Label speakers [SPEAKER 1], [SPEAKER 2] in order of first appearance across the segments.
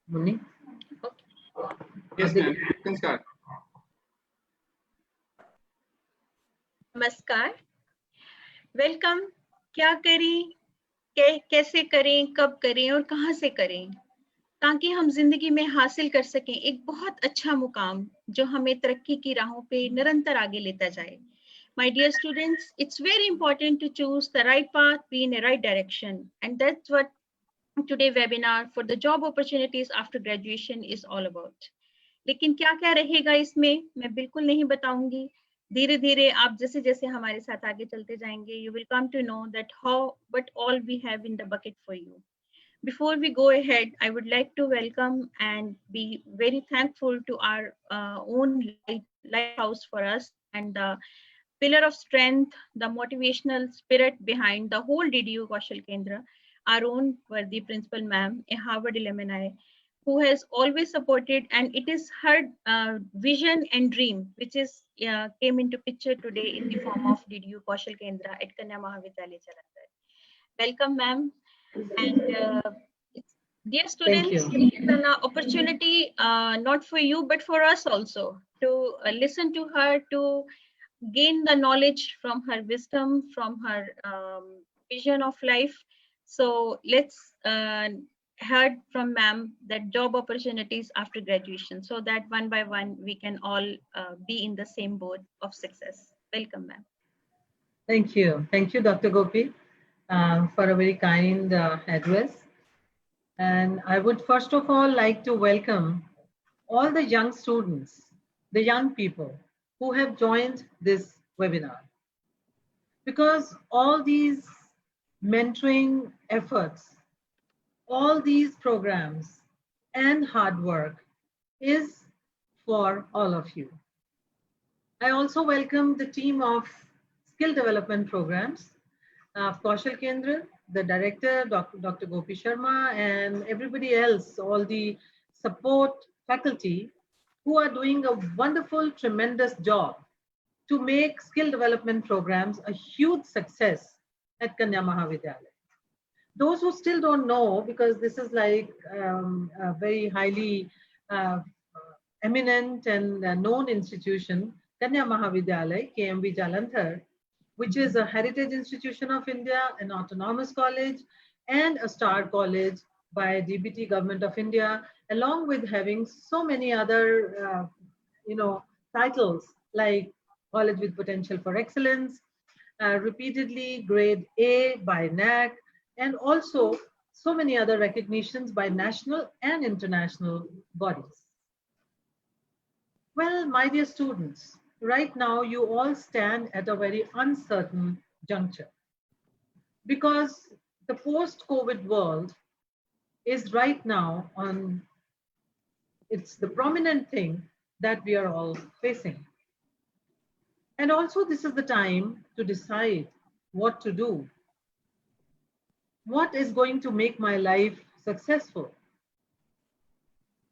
[SPEAKER 1] Muni?
[SPEAKER 2] Yes, ma'am. You can start.
[SPEAKER 3] नमस्कार, welcome. क्या करें, कैसे करें, कब करें और कहां से करें ताकि हम जिंदगी में हासिल कर सकें एक बहुत अच्छा मुकाम जो हमें तरक्की की राहों पे निरंतर आगे लेता जाए। My dear students, it's very important to choose the right path, be in a right direction, and that's what today webinar for the job opportunities after graduation is all about. लेकिन क्या क्या रहेगा इसमें मैं बिल्कुल नहीं बताऊंगी। धीरे धीरे आप जैसे जैसे हमारे साथ आगे चलते जाएंगे, you will come to know that how what all we have in the bucket for you. Before we go ahead, I would like to welcome and be very thankful to our own lighthouse for us and the pillar of strength, the motivational spirit behind the whole DDU Kaushal Kendra, our own worthy principal ma'am, a Harvard alumni, who has always supported, and it is her vision and dream which is came into picture today in the form of DDU Kaushal Kendra at Kanya Mahavidyalaya Jalandhar. Welcome, ma'am. And dear students, it's an opportunity not for you but for us also to listen to her, to gain the knowledge from her wisdom, from her vision of life. So let's heard from ma'am that job opportunities after graduation, so that one by one we can all be in the same boat of success. Welcome, ma'am.
[SPEAKER 1] Thank you. Thank you, Dr. Gopi, for a very kind address. And I would first of all like to welcome all the young students, the young people who have joined this webinar. Because all these mentoring efforts, all these programs and hard work is for all of you. I also welcome the team of skill development programs of Kaushal Kendra, the director, Dr. Gopi Sharma, and everybody else, all the support faculty who are doing a wonderful, tremendous job to make skill development programs a huge success at Kanya Mahavidyalaya. Those who still don't know, because this is like a very highly eminent and known institution, Kanya Mahavidyalaya, KMV Jalandhar, which is a heritage institution of India, an autonomous college, and a star college by DBT Government of India, along with having so many other, titles like College with Potential for Excellence, repeatedly grade A by NAC, and also so many other recognitions by national and international bodies. Well, my dear students, right now you all stand at a very uncertain juncture because the post-COVID world is right now it's the prominent thing that we are all facing. And also this is the time to decide what to do. What is going to make my life successful?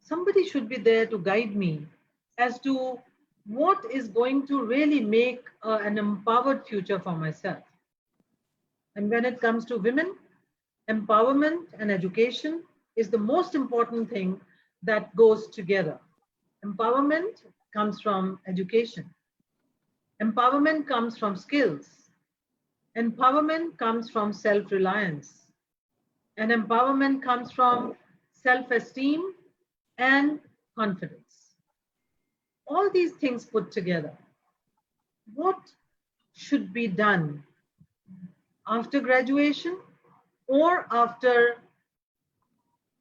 [SPEAKER 1] Somebody should be there to guide me as to what is going to really make an empowered future for myself. And when it comes to women, empowerment and education is the most important thing that goes together. Empowerment comes from education. Empowerment comes from skills. Empowerment comes from self-reliance. And empowerment comes from self-esteem and confidence. All these things put together. What should be done after graduation or after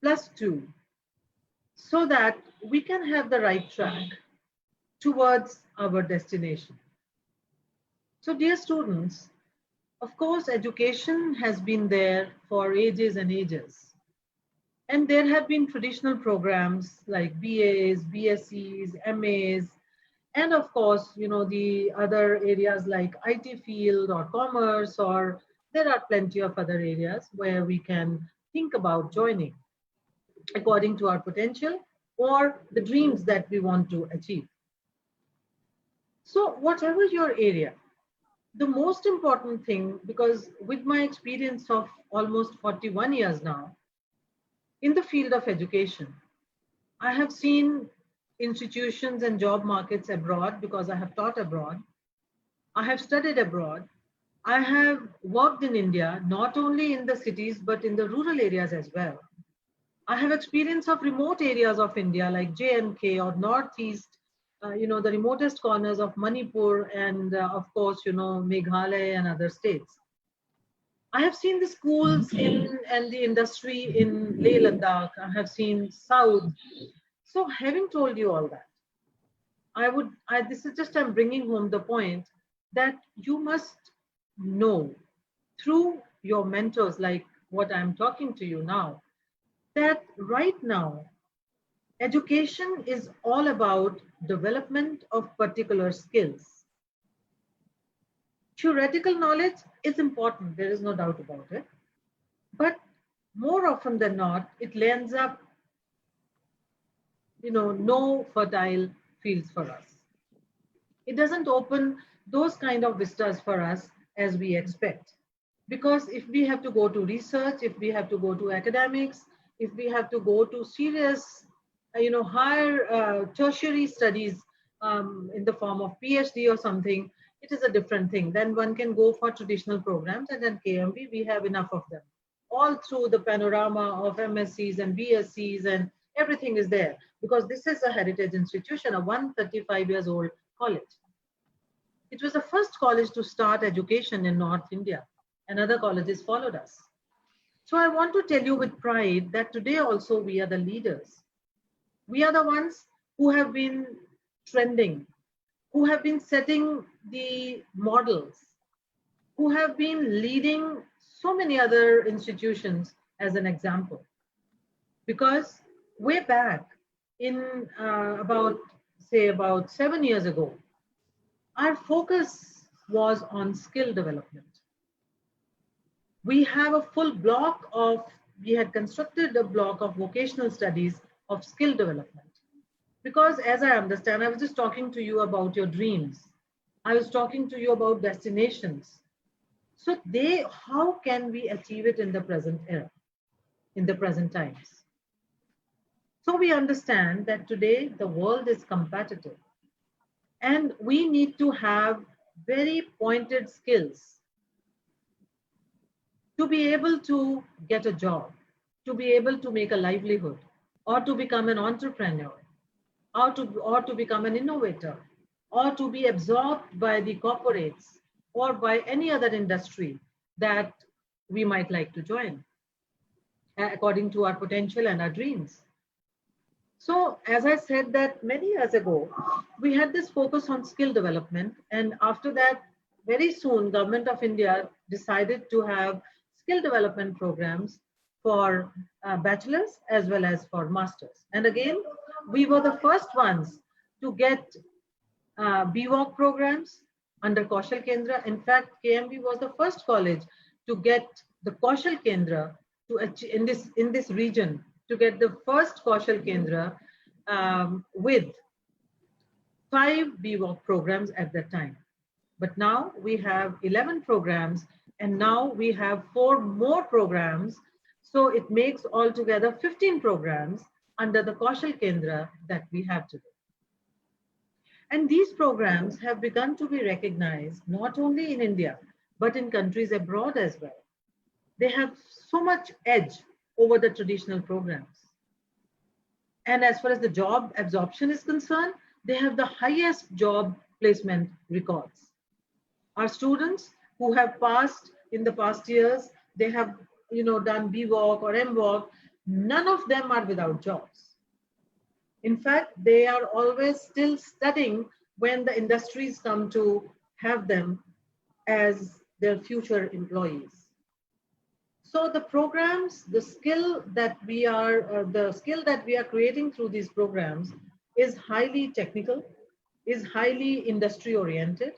[SPEAKER 1] +2 so that we can have the right track towards our destination? So dear students, of course, education has been there for ages and ages. And there have been traditional programs like BAs, BScs, MAs, and of course, the other areas like IT field or commerce, or there are plenty of other areas where we can think about joining according to our potential or the dreams that we want to achieve. So whatever your area, the most important thing, because with my experience of almost 41 years now in the field of education, I have seen institutions and job markets abroad because I have taught abroad. I have studied abroad. I have worked in India, not only in the cities, but in the rural areas as well. I have experience of remote areas of India like J&K or Northeast, the remotest corners of Manipur and of course, Meghalaya and other states. I have seen the schools and the industry in Leh Ladakh. I have seen South. So having told you all that, this is just, I'm bringing home the point that you must know through your mentors, like what I'm talking to you now, that right now, education is all about development of particular skills. Theoretical knowledge is important, there is no doubt about it. But more often than not, it lands up, no fertile fields for us. It doesn't open those kind of vistas for us as we expect. Because if we have to go to research, if we have to go to academics, if we have to go to serious, higher tertiary studies in the form of PhD or something, it is a different thing. Then one can go for traditional programs, and then KMB, we have enough of them. All through the panorama of MScs and BScs, and everything is there, because this is a heritage institution, a 135 years old college. It was the first college to start education in North India, and other colleges followed us. So I want to tell you with pride that today also we are the leaders. We are the ones who have been trending, who have been setting the models, who have been leading so many other institutions as an example. Because way back in about 7 years ago, our focus was on skill development. We have a full block of, we had constructed a block of vocational studies of skill development. Because as I understand, I was just talking to you about your dreams. I was talking to you about destinations. So how can we achieve it in the present era, in the present times? So we understand that today the world is competitive, and we need to have very pointed skills to be able to get a job, to be able to make a livelihood, or to become an entrepreneur, or to become an innovator, or to be absorbed by the corporates or by any other industry that we might like to join according to our potential and our dreams. So as I said that many years ago, we had this focus on skill development, and after that, very soon, Government of India decided to have skill development programs for bachelors as well as for masters. And again, we were the first ones to get BVOC programs under Kaushal Kendra. In fact, KMB was the first college to get the Kaushal Kendra to in this region, to get the first Kaushal Kendra with 5 BVOC programs at that time. But now we have 11 programs, and now we have 4 more programs. So it makes altogether 15 programs under the Kaushal Kendra that we have today. And these programs have begun to be recognized not only in India, but in countries abroad as well. They have so much edge over the traditional programs. And as far as the job absorption is concerned, they have the highest job placement records. Our students who have passed in the past years, they have done BVOC or MVOC, none of them are without jobs. In fact, they are always still studying when the industries come to have them as their future employees. So the programs, the skill that we are creating through these programs is highly technical, is highly industry oriented,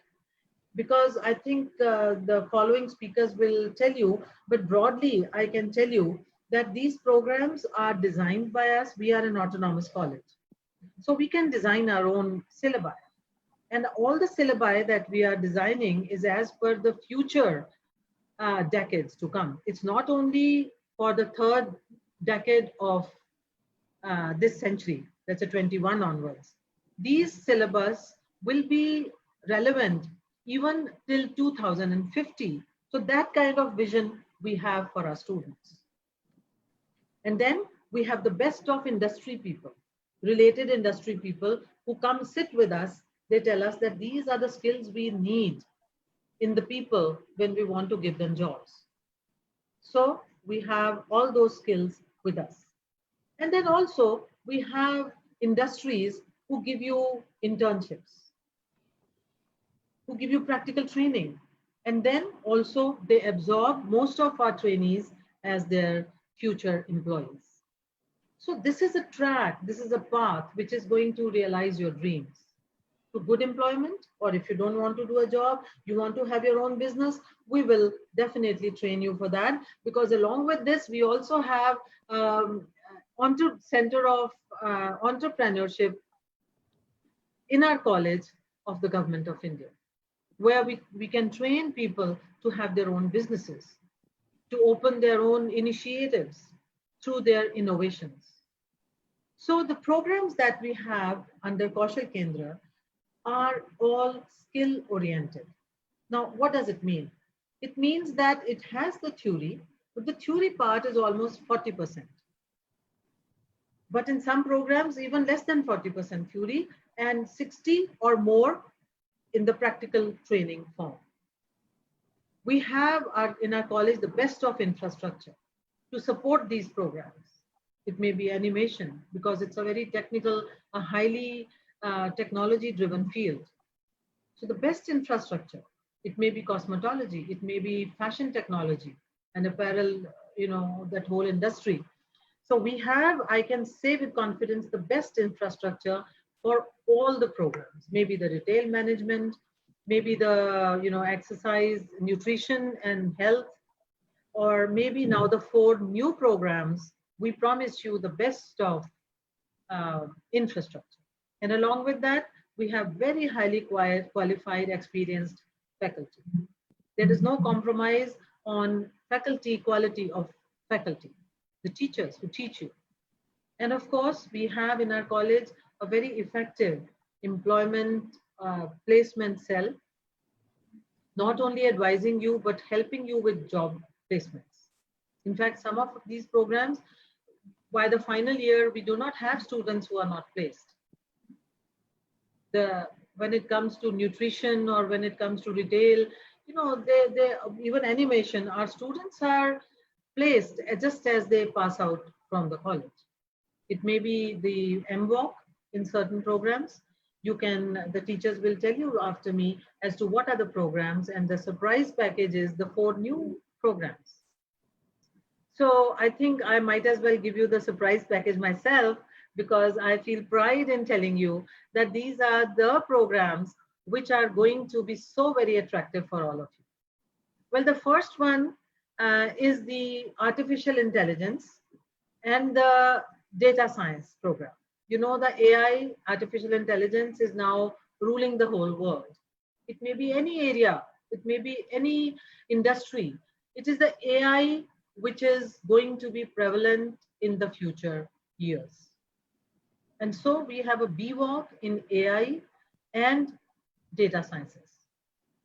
[SPEAKER 1] because I think the following speakers will tell you, but broadly, I can tell you that these programs are designed by us. We are an autonomous college. So we can design our own syllabi. And all the syllabi that we are designing is as per the future decades to come. It's not only for the 3rd decade of this century, let's say 21 onwards, these syllabus will be relevant even till 2050. So that kind of vision we have for our students. And then we have the best of industry people, related industry people who come sit with us. They tell us that these are the skills we need in the people when we want to give them jobs. So we have all those skills with us. And then also we have industries who give you internships, who give you practical training. And then also they absorb most of our trainees as their future employees. So this is a track, this is a path which is going to realize your dreams to good employment. Or if you don't want to do a job, you want to have your own business, we will definitely train you for that. Because along with this, we also have Center of Entrepreneurship in our college of the Government of India, where we can train people to have their own businesses, to open their own initiatives through their innovations. So the programs that we have under Kaushal Kendra are all skill oriented. Now, what does it mean? It means that it has the theory, but the theory part is almost 40%. But in some programs, even less than 40% theory and 60 or more in the practical training form. We have in our college the best of infrastructure to support these programs. It may be animation because it's a very technical, a highly technology-driven field. So the best infrastructure, it may be cosmetology, it may be fashion technology and apparel, that whole industry. So we have, I can say with confidence, the best infrastructure for all the programs, maybe the retail management, maybe the exercise, nutrition and health, or maybe now the 4 new programs. We promise you the best of infrastructure. And along with that, we have very highly qualified, experienced faculty. There is no compromise on faculty, quality of faculty, the teachers who teach you. And of course, we have in our college a very effective employment placement cell, not only advising you, but helping you with job placements. In fact, some of these programs, by the final year, we do not have students who are not placed. When it comes to nutrition or when it comes to retail, even animation, our students are placed just as they pass out from the college. It may be the MWalk in certain programs. The teachers will tell you after me as to what are the programs, and the surprise package is the 4 new programs. So I think I might as well give you the surprise package myself, because I feel pride in telling you that these are the programs which are going to be so very attractive for all of you. Well, the first one is the artificial intelligence and the data science program. The AI, artificial intelligence, is now ruling the whole world. It may be any area, it may be any industry. It is the AI which is going to be prevalent in the future years. And so we have a BWalk in AI and data sciences.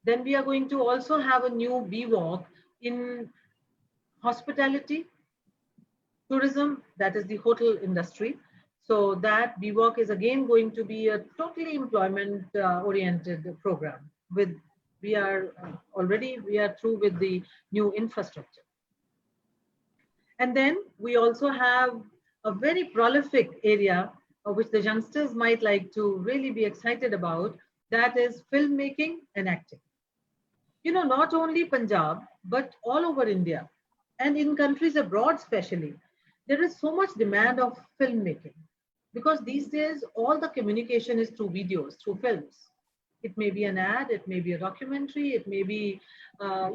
[SPEAKER 1] Then we are going to also have a new BWalk in hospitality, tourism, that is the hotel industry. So that BWalk is again going to be a totally employment oriented program. We are through with the new infrastructure. And then we also have a very prolific area which the youngsters might like to really be excited about, that is filmmaking and acting. Not only Punjab, but all over India and in countries abroad especially, there is so much demand of filmmaking, because these days all the communication is through videos, through films. It may be an ad, it may be a documentary, it may be a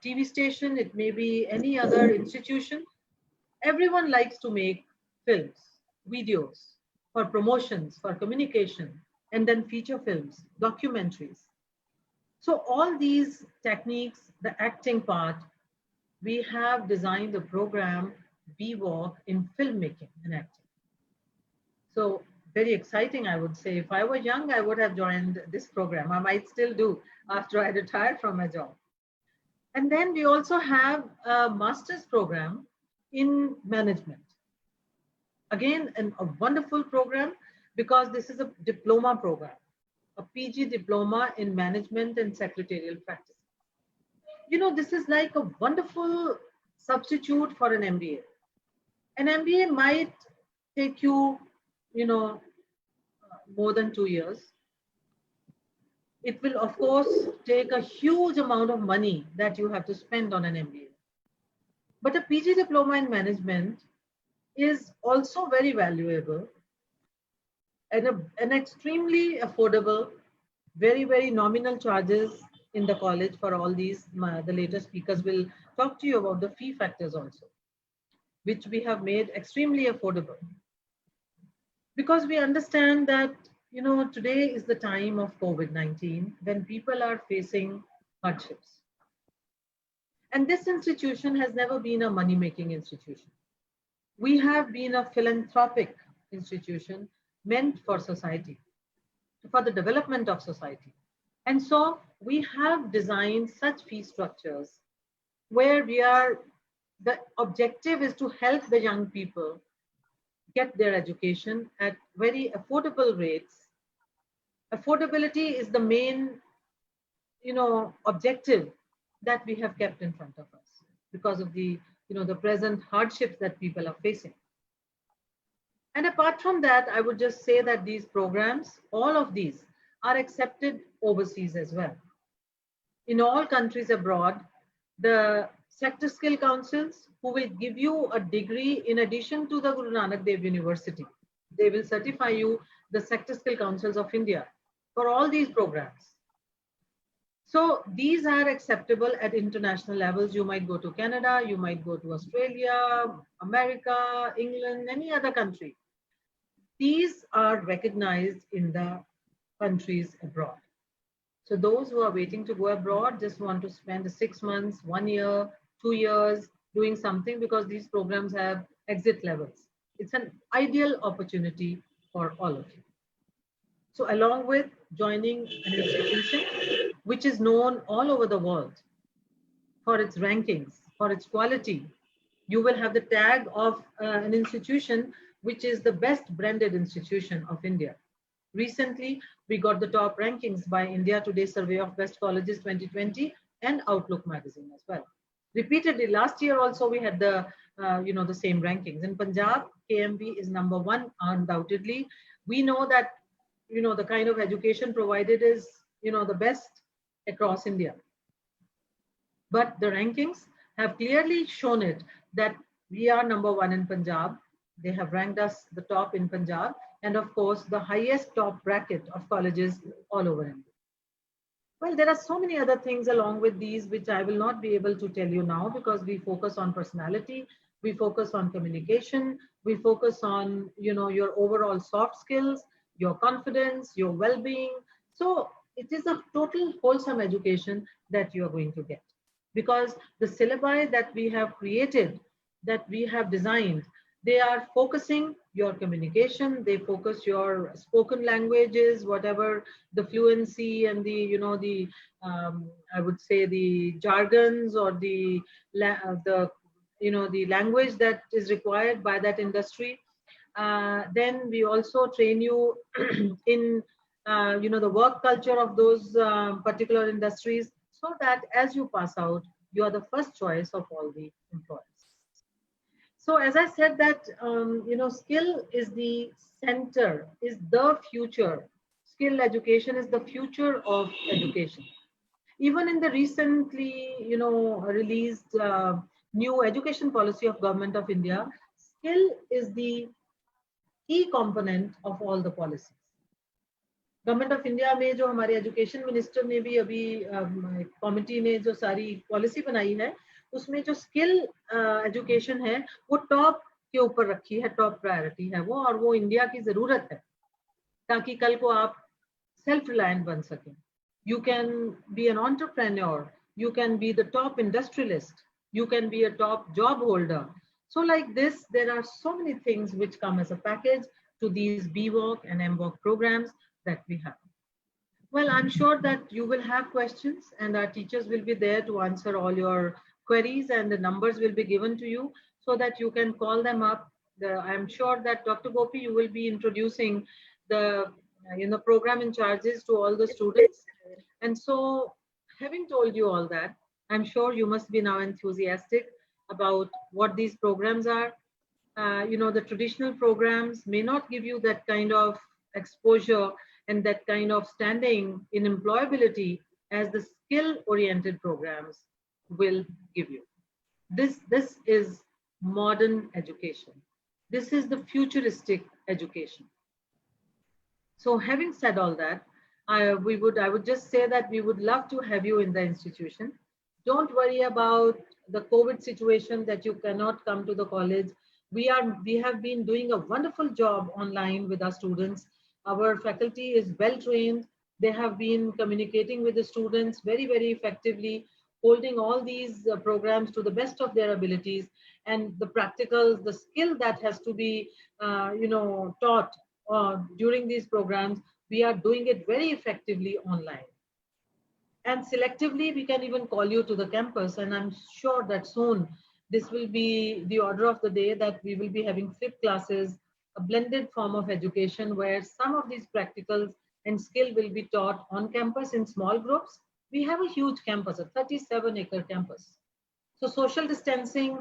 [SPEAKER 1] TV station, it may be any other institution. Everyone likes to make films, videos for promotions, for communication, and then feature films, documentaries. So all these techniques, the acting part, we have designed a program, BWalk, in filmmaking and acting. So very exciting, I would say. If I were young, I would have joined this program. I might still do after I retire from my job. And then we also have a master's program in management. Again, a wonderful program because this is a diploma program, a PG diploma in management and secretarial practice. You know, this is like a wonderful substitute for an MBA. An MBA might take you, you know, more than 2 years. It will, of course, take a huge amount of money that you have to spend on an MBA. But a PG diploma in management is also very valuable and an extremely affordable, very, very nominal charges in the college for all these. The later speakers will talk to you about the fee factors also, which we have made extremely affordable. Because we understand that, you know, today is the time of COVID-19 when people are facing hardships. And this institution has never been a money-making institution. We have been a philanthropic institution meant for society, for the development of society. And so we have designed such fee structures where the objective is to help the young people get their education at very affordable rates. Affordability is the main, you know, objective that we have kept in front of us because of the, you know, the present hardships that people are facing. And apart from that, I would just say that these programs, all of these are accepted overseas as well. In all countries abroad, the sector skill councils who will give you a degree in addition to the Guru Nanak Dev University, they will certify you the sector skill councils of India for all these programs. So these are acceptable at international levels. You might go to Canada, you might go to Australia, America, England, any other country. These are recognized in the countries abroad. So those who are waiting to go abroad just want to spend 6 months, 1 year, 2 years doing something because these programs have exit levels. It's an ideal opportunity for all of you. So along with joining an institution which is known all over the world for its rankings, for its quality, you will have the tag of an institution which is the best branded institution of India. Recently, we got the top rankings by India Today Survey of Best Colleges 2020 and Outlook magazine as well. Repeatedly, last year also we had the, you know, the same rankings. In Punjab, KMB is #1 undoubtedly. We know that, you know, the kind of education provided is, you know, the best across India. But the rankings have clearly shown it that we are #1 in Punjab. They have ranked us the top in Punjab, and of course, the highest top bracket of colleges all over India. Well, there are so many other things along with these, which I will not be able to tell you now because we focus on personality, we focus on communication, we focus on, you know, your overall soft skills, your confidence, your well-being. So it is a total wholesome education that you are going to get because the syllabi that we have created, that we have designed, they are focusing your communication, they focus your spoken languages, whatever the fluency and the, you know, the, I would say the jargons or the, you know, the language that is required by that industry. Then we also train you in, you know, the work culture of those particular industries so that as you pass out, you are the first choice of all the employers. So as I said that, you know, skill is the center, is the future. Skill education is the future of education. Even in the recently, you know, released new education policy of Government of India, skill is the key component of all the policies. Government of India में जो हमारे education minister ने भी अभी committee ने जो सारी policy बनाई है उसमें जो स्किल एजुकेशन है वो टॉप के ऊपर रखी है, टॉप प्रायोरिटी है वो, और वो इंडिया की जरूरत है ताकि कल को आप सेल्फ रिलायंट बन सकें. You can be an entrepreneur, you can be the top industrialist, you can be a top job holder. So like this, there are so many things which come as a package to these BVOC and MVOC programs that we have. Well, I'm sure that you will have questions and our teachers will be there to answer all your queries, and the numbers will be given to you so that you can call them up. I'm sure that Dr. Gopi, you will be introducing the program in charges to all the students. And so, having told you all that, I'm sure you must be now enthusiastic about what these programs are. The traditional programs may not give you that kind of exposure and that kind of standing in employability as the skill-oriented programs will give you. This is modern education. This is the futuristic education. So having said all that, I would just say that we would love to have you in the institution. Don't worry about the COVID situation that you cannot come to the college. We have been doing a wonderful job online with our students. Our faculty is well trained. They have been communicating with the students very, very effectively, holding all these programs to the best of their abilities. And the practicals, the skill that has to be, taught during these programs, we are doing it very effectively online. And selectively, we can even call you to the campus. And I'm sure that soon this will be the order of the day, that we will be having flipped classes, a blended form of education where some of these practicals and skill will be taught on campus in small groups. We have a huge campus, a 37-acre campus. So social distancing,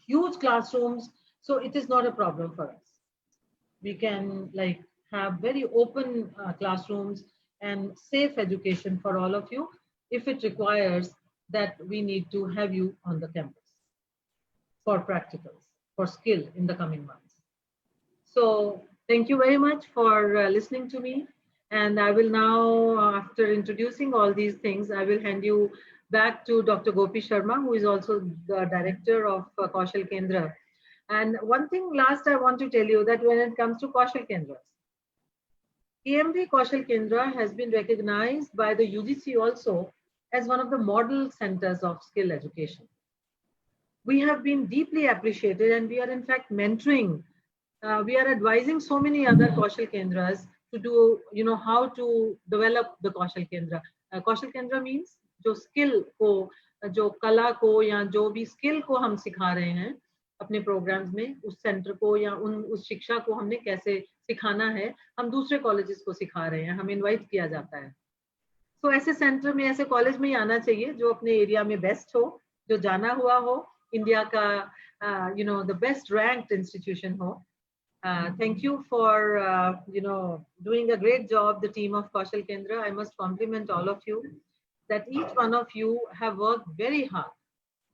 [SPEAKER 1] huge classrooms. So it is not a problem for us. We can have very open classrooms and safe education for all of you if it requires that we need to have you on the campus for practicals, for skill in the coming months. So thank you very much for listening to me. And I will now, after introducing all these things, I will hand you back to Dr. Gopi Sharma, who is also the director of Kaushal Kendra. And one thing last I want to tell you, that when it comes to Kaushal Kendras, KMV Kaushal Kendra has been recognized by the UGC also as one of the model centers of skill education. We have been deeply appreciated, and we are in fact mentoring. We are advising so many other Kaushal Kendras to do, how to develop the Kaushal Kendra. Kaushal Kendra means जो skill को, जो कला को या जो भी skill को हम सिखा रहे हैं अपने programs में, उस center को या उस शिक्षा को हमने कैसे सिखाना है, हम दूसरे colleges को सिखा रहे हैं, हम invite किया जाता है. तो ऐसे center में, ऐसे college में ही आना चाहिए जो अपने area में best हो, जो जाना हुआ हो, India का the best ranked institution ho. Thank you for doing a great job, the team of Kaushal Kendra. I must compliment all of you that each one of you have worked very hard.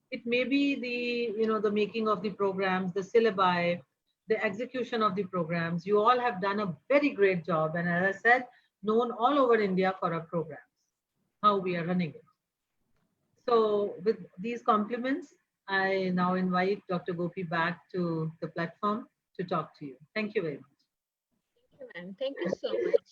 [SPEAKER 1] It may be the making of the programs, the syllabi, the execution of the programs. You all have done a very great job, and as I said, known all over India for our programs, how we are running it. So with these compliments, I now invite Dr. Gopi back to the platform to talk to you. Thank you very much.
[SPEAKER 3] Thank you, ma'am. Thank you so much.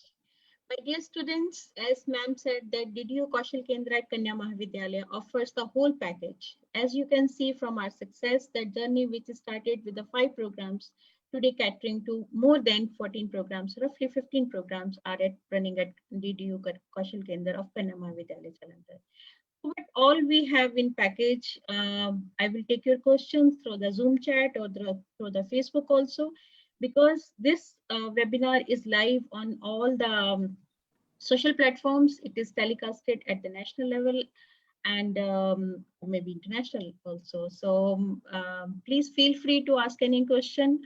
[SPEAKER 3] My dear students, as ma'am said, that DDU Kaushal Kendra at Kanya Mahavidyalaya offers the whole package. As you can see from our success, that journey which started with the 5 programs, today catering to more than 14 programs, roughly 15 programs are running at DDU Kaushal Kendra of Kanya Mahavidyalaya Jalandhar. But all we have in package, I will take your questions through the Zoom chat or through the Facebook also, because this webinar is live on all the social platforms. It is telecasted at the national level and maybe international also. So please feel free to ask any question.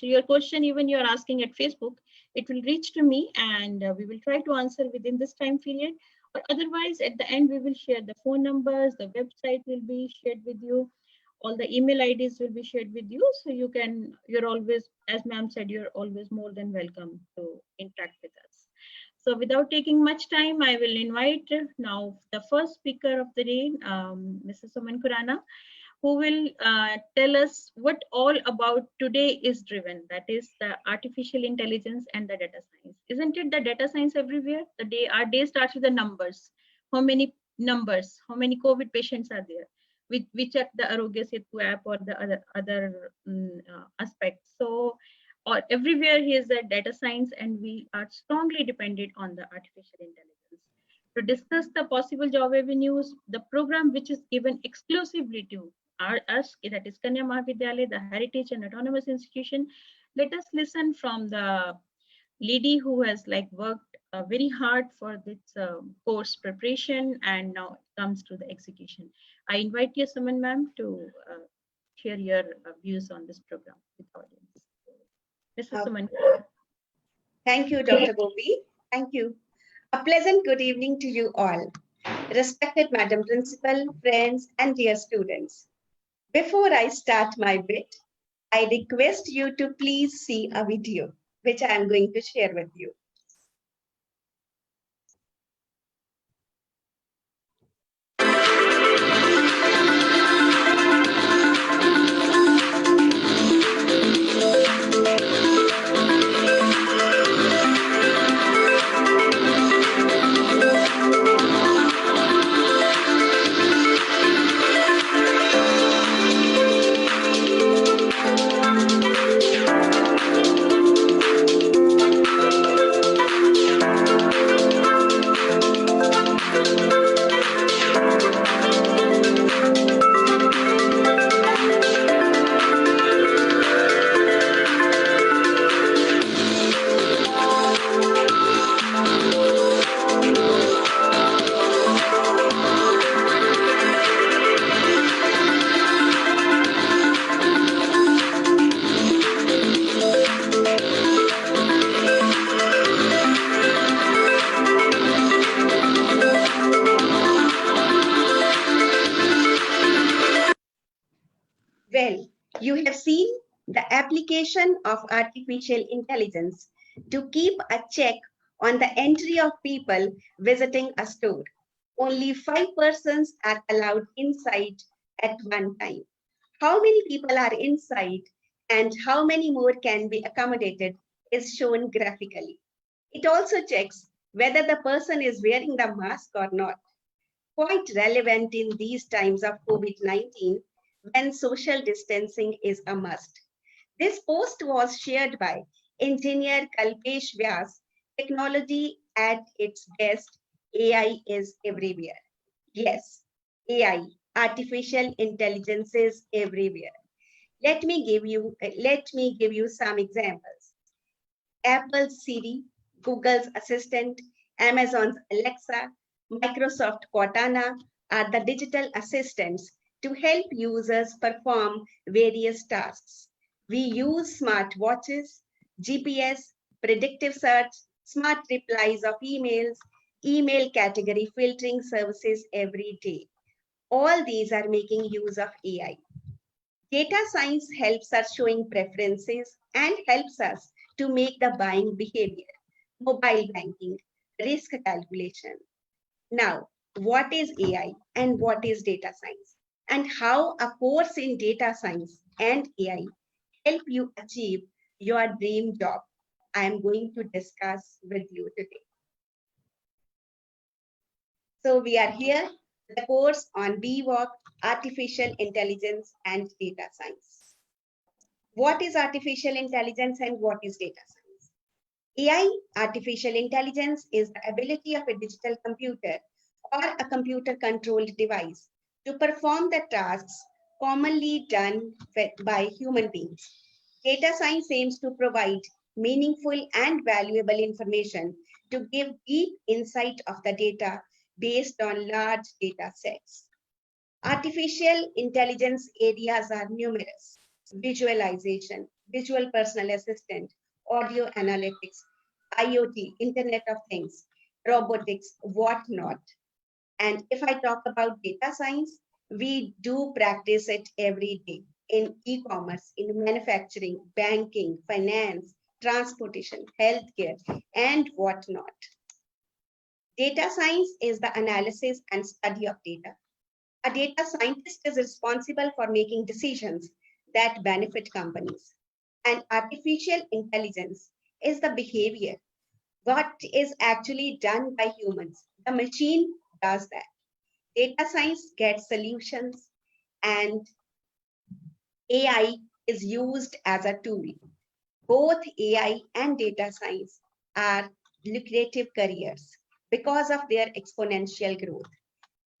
[SPEAKER 3] Your question, even you're asking at Facebook, it will reach to me, and we will try to answer within this time period. But otherwise, at the end, we will share the phone numbers, the website will be shared with you, all the email IDs will be shared with you. So you're always, as ma'am said, you're always more than welcome to interact with us. So without taking much time, I will invite now the first speaker of the day, Mrs. Suman Khurana, who will tell us what all about today is driven, that is the artificial intelligence and the data science. Isn't it the data science everywhere? Our day starts with the numbers. How many numbers, how many COVID patients are there? We check the Arogya Setu app or the other aspects. So or everywhere is the data science, and we are strongly dependent on the artificial intelligence. To discuss the possible job avenues, the program which is given exclusively to us, that is Kanya Mahavidyalaya, the Heritage and Autonomous Institution, let us listen from the lady who has worked very hard for this course preparation, and now it comes to the execution. I invite you, Suman ma'am, to share your views on this program with the audience. Mrs. Suman.
[SPEAKER 4] Thank you, Dr. Gopi. Thank you. A pleasant good evening to you all. Respected Madam Principal, friends, and dear students. Before I start my bit, I request you to please see a video, which I am going to share with you. Well, you have seen the application of artificial intelligence to keep a check on the entry of people visiting a store. Only 5 persons are allowed inside at one time. How many people are inside and how many more can be accommodated is shown graphically. It also checks whether the person is wearing the mask or not. Quite relevant in these times of COVID-19 when social distancing is a must. This post was shared by engineer Kalpesh Vyas. Technology at its best, AI is everywhere. Yes, AI, artificial intelligence is everywhere. Let me give you some examples. Apple's Siri, Google's Assistant, Amazon's Alexa, Microsoft Cortana are the digital assistants to help users perform various tasks. We use smart watches, GPS, predictive search, smart replies of emails, email category filtering services every day. All these are making use of AI. Data science helps us showing preferences and helps us to make the buying behavior, mobile banking, risk calculation. Now, what is AI and what is data science? And how a course in data science and AI help you achieve your dream job? I am going to discuss with you today. So we are here, the course on BWalk, Artificial Intelligence and Data Science. What is artificial intelligence and what is data science? AI, artificial intelligence, is the ability of a digital computer or a computer-controlled device to perform the tasks commonly done by human beings. Data science aims to provide meaningful and valuable information to give deep insight of the data based on large data sets. Artificial intelligence areas are numerous: visualization, visual personal assistant, audio analytics, IoT, Internet of Things, robotics, whatnot. And if I talk about data science, we do practice it every day in e-commerce, in manufacturing, banking, finance, transportation, healthcare, and whatnot. Data science is the analysis and study of data. A data scientist is responsible for making decisions that benefit companies. And artificial intelligence is the behavior, what is actually done by humans. The machine does that. Data science gets solutions and AI is used as a tool. Both AI and data science are lucrative careers because of their exponential growth.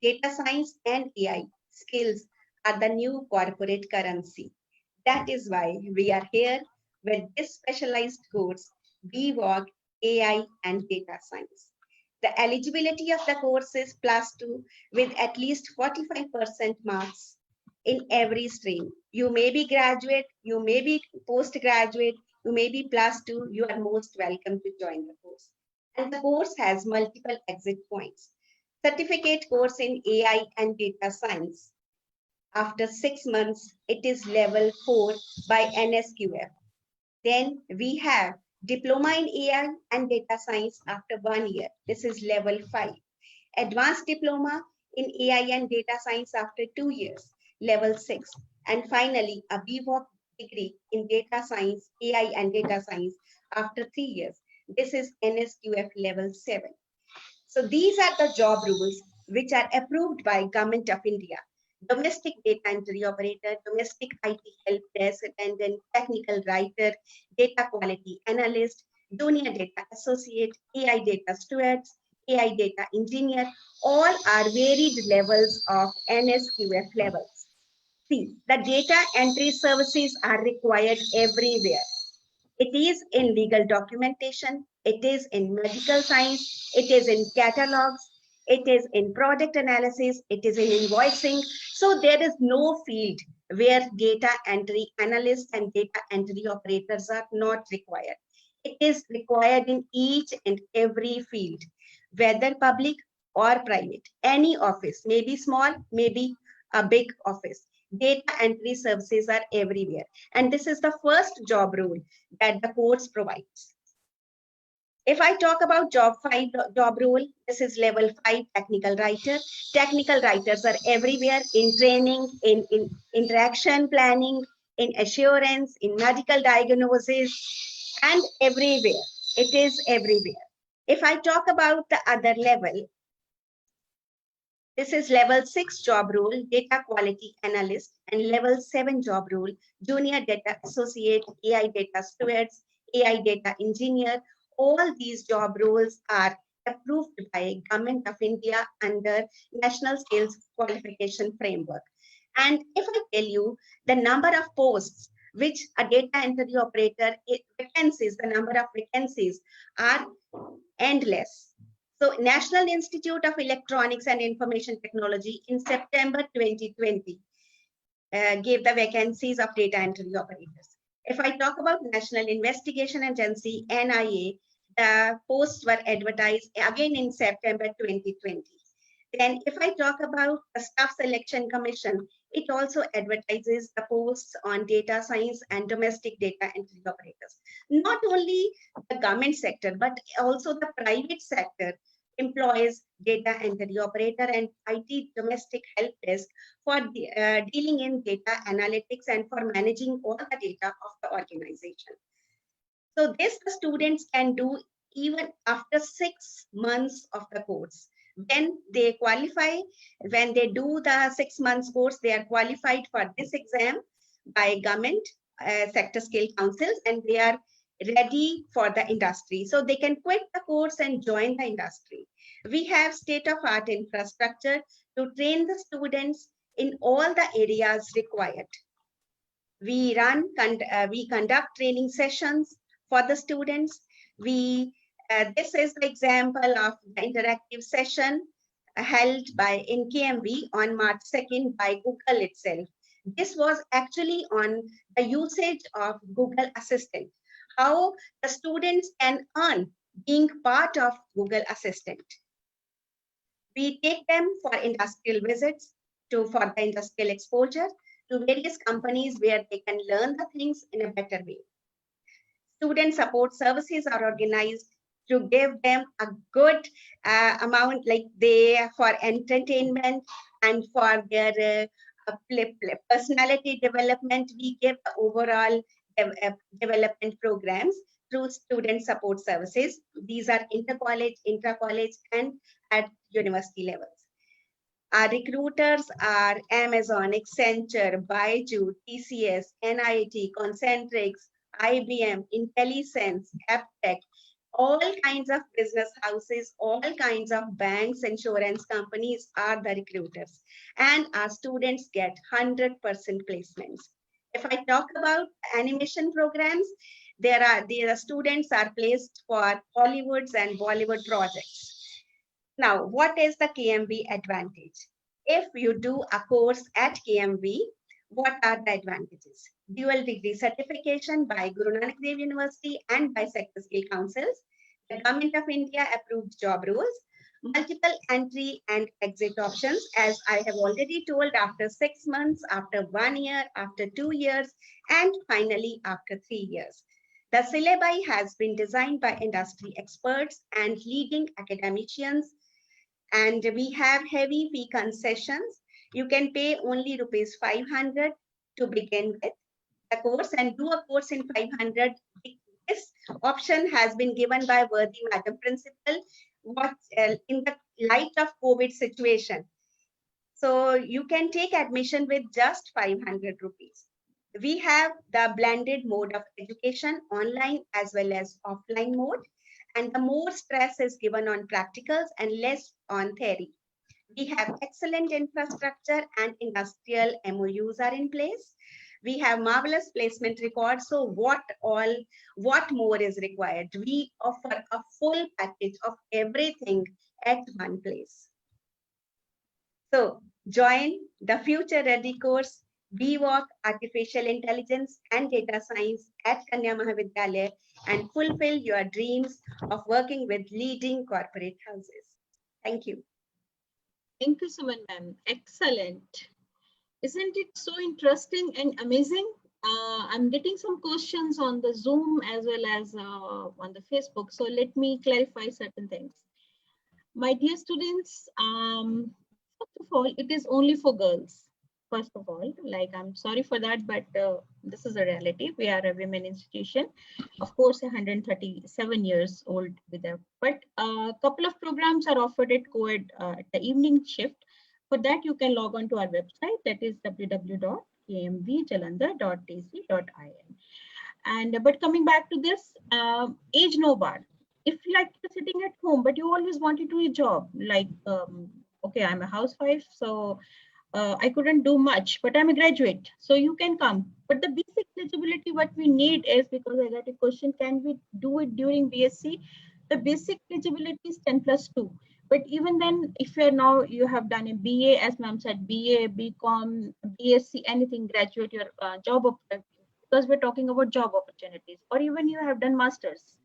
[SPEAKER 4] Data science and AI skills are the new corporate currency. That is why we are here with this specialized course, BVOG AI and Data Science. The eligibility of the course is +2 with at least 45% marks in every stream. You may be graduate, you may be postgraduate, you may be +2, you are most welcome to join the course. And the course has multiple exit points. Certificate course in AI and data science. After 6 months, it is level 4 by NSQF. Then we have diploma in AI and data science after 1 year. This is level 5. Advanced diploma in AI and data science after 2 years, level 6. And finally, a BVOC degree in data science, AI and data science after 3 years. This is NSQF level 7. So these are the job rules which are approved by Government of India. Domestic data entry operator, domestic IT help desk attendant, technical writer, data quality analyst, junior data associate, AI data stewards, AI data engineer, all are varied levels of NSQF levels. See, the data entry services are required everywhere. It is in legal documentation, it is in medical science, it is in catalogs, it is in product analysis, it is in invoicing. So there is no field where data entry analysts and data entry operators are not required. It is required in each and every field, whether public or private. Any office, maybe small, maybe a big office. Data entry services are everywhere. And this is the first job role that the course provides. If I talk about job role, this is level 5 technical writer. Technical writers are everywhere in training, in interaction planning, in assurance, in medical diagnosis, and everywhere. It is everywhere. If I talk about the other level, this is level 6 job role, data quality analyst, and level 7 job role, junior data associate, AI data stewards, AI data engineer. All these job roles are approved by Government of India under National Skills Qualification Framework. And if I tell you the number of posts which a data entry operator vacancies, the number of vacancies are endless. So National Institute of Electronics and Information Technology in September 2020 gave the vacancies of data entry operators. If I talk about National Investigation Agency, NIA, the posts were advertised again in September 2020. Then if I talk about the Staff Selection Commission, it also advertises the posts on data science and domestic data entry operators. Not only the government sector, but also the private sector employs data entry operator and IT domestic help desk for dealing in data analytics and for managing all the data of the organization. So this the students can do even after 6 months of the course. When they qualify, when they do the 6 months course, they are qualified for this exam by government sector skill councils, and they are ready for the industry. So they can quit the course and join the industry. We have state-of-art infrastructure to train the students in all the areas required. We conduct training sessions for the students. This is the example of the interactive session held in KMV on March 2nd by Google itself. This was actually on the usage of Google Assistant, how the students can earn being part of Google Assistant. We take them for industrial visits, for the industrial exposure to various companies where they can learn the things in a better way. Student support services are organized to give them a good amount, like for entertainment and for their personality development. We give overall development programs through student support services. These are inter-college, intra-college, and at university levels. Our recruiters are Amazon, Accenture, Byju, TCS, NIT, Concentrix, IBM, IntelliSense, Aptech, all kinds of business houses, all kinds of banks, insurance companies are the recruiters, and our students get 100% placements. If I talk about animation programs, the students are placed for Hollywoods and Bollywood projects. Now, what is the KMV advantage? If you do a course at KMV, what are the advantages? Dual degree certification by Guru Nanak Dev University and by Sector Skill Councils, the Government of India approved job roles, multiple entry and exit options, as I have already told, after 6 months, after 1 year, after 2 years, and finally after 3 years. The syllabi has been designed by industry experts and leading academicians, and we have heavy fee concessions. You can pay only rupees 500 to begin with the course and do a course in 500. This option has been given by worthy Madam Principal in the light of COVID situation. So you can take admission with just 500 rupees. We have the blended mode of education, online as well as offline mode, and the more stress is given on practicals and less on theory. We have excellent infrastructure and industrial MOUs are in place. We have marvelous placement records. So what more is required? We offer a full package of everything at one place. So join the Future Ready course, BWalk Artificial Intelligence and Data Science at Kanya Mahavidyalaya and fulfill your dreams of working with leading corporate houses. Thank you.
[SPEAKER 3] Thank you, Suman ma'am. Excellent. Isn't it so interesting and amazing? I'm getting some questions on the Zoom as well as on the Facebook. So let me clarify certain things. My dear students, first of all, it is only for girls. First of all, like, I'm sorry for that, but this is a reality. We are a women institution, of course, 137 years old with them. But a couple of programs are offered at co-ed at the evening shift. For that, you can log on to our website, that is www.kmvjalandhar.ac.in. And but coming back to this, age no bar. If like you're sitting at home, but you always wanted to do a job, like, okay, I'm a housewife, so I couldn't do much, but I'm a graduate, so you can come. But the basic eligibility, what we need is, because I got a question, can we do it during BSc? The basic eligibility is 10+2. But even then, if you're now, you have done a BA, as ma'am said, BA, BCom, BSc, anything, graduate, your job opportunity, because we're talking about job opportunities, or even you have done masters,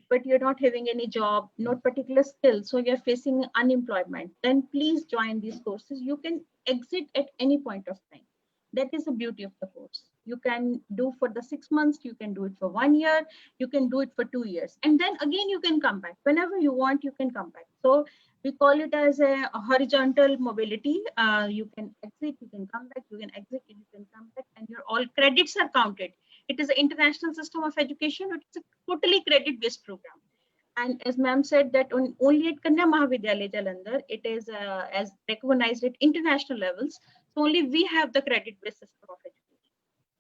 [SPEAKER 3] but you're not having any job, not particular skill, so you're facing unemployment, then please join these courses. You can exit at any point of time. That is the beauty of the course. You can do for the 6 months, you can do it for 1 year, you can do it for 2 years, and then again you can come back whenever you want. You can come back. So we call it as a horizontal mobility. You can exit, you can come back, you can exit, you can come back, and your all credits are counted. It is an international system of education. It's a totally credit-based program. And as ma'am said, that only at Kanya Mahavidyalaya Jalandhar, it is as recognized at international levels. So only we have the credit-based system of education.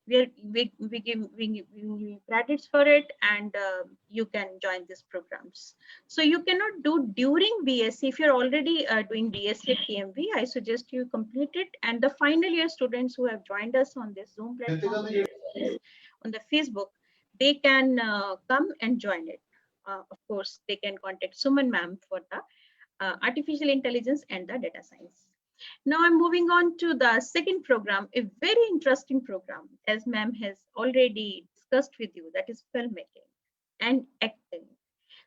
[SPEAKER 3] We give credits for it, and you can join these programs. So you cannot do during BSc. If you're already doing BSc at KMV, I suggest you complete it. And the final year students who have joined us on this Zoom platform, on the Facebook, they can come and join it. Of course, they can contact Suman ma'am for the artificial intelligence and the data science. Now I'm moving on to the second program, a very interesting program, as ma'am has already discussed with you, that is filmmaking and acting.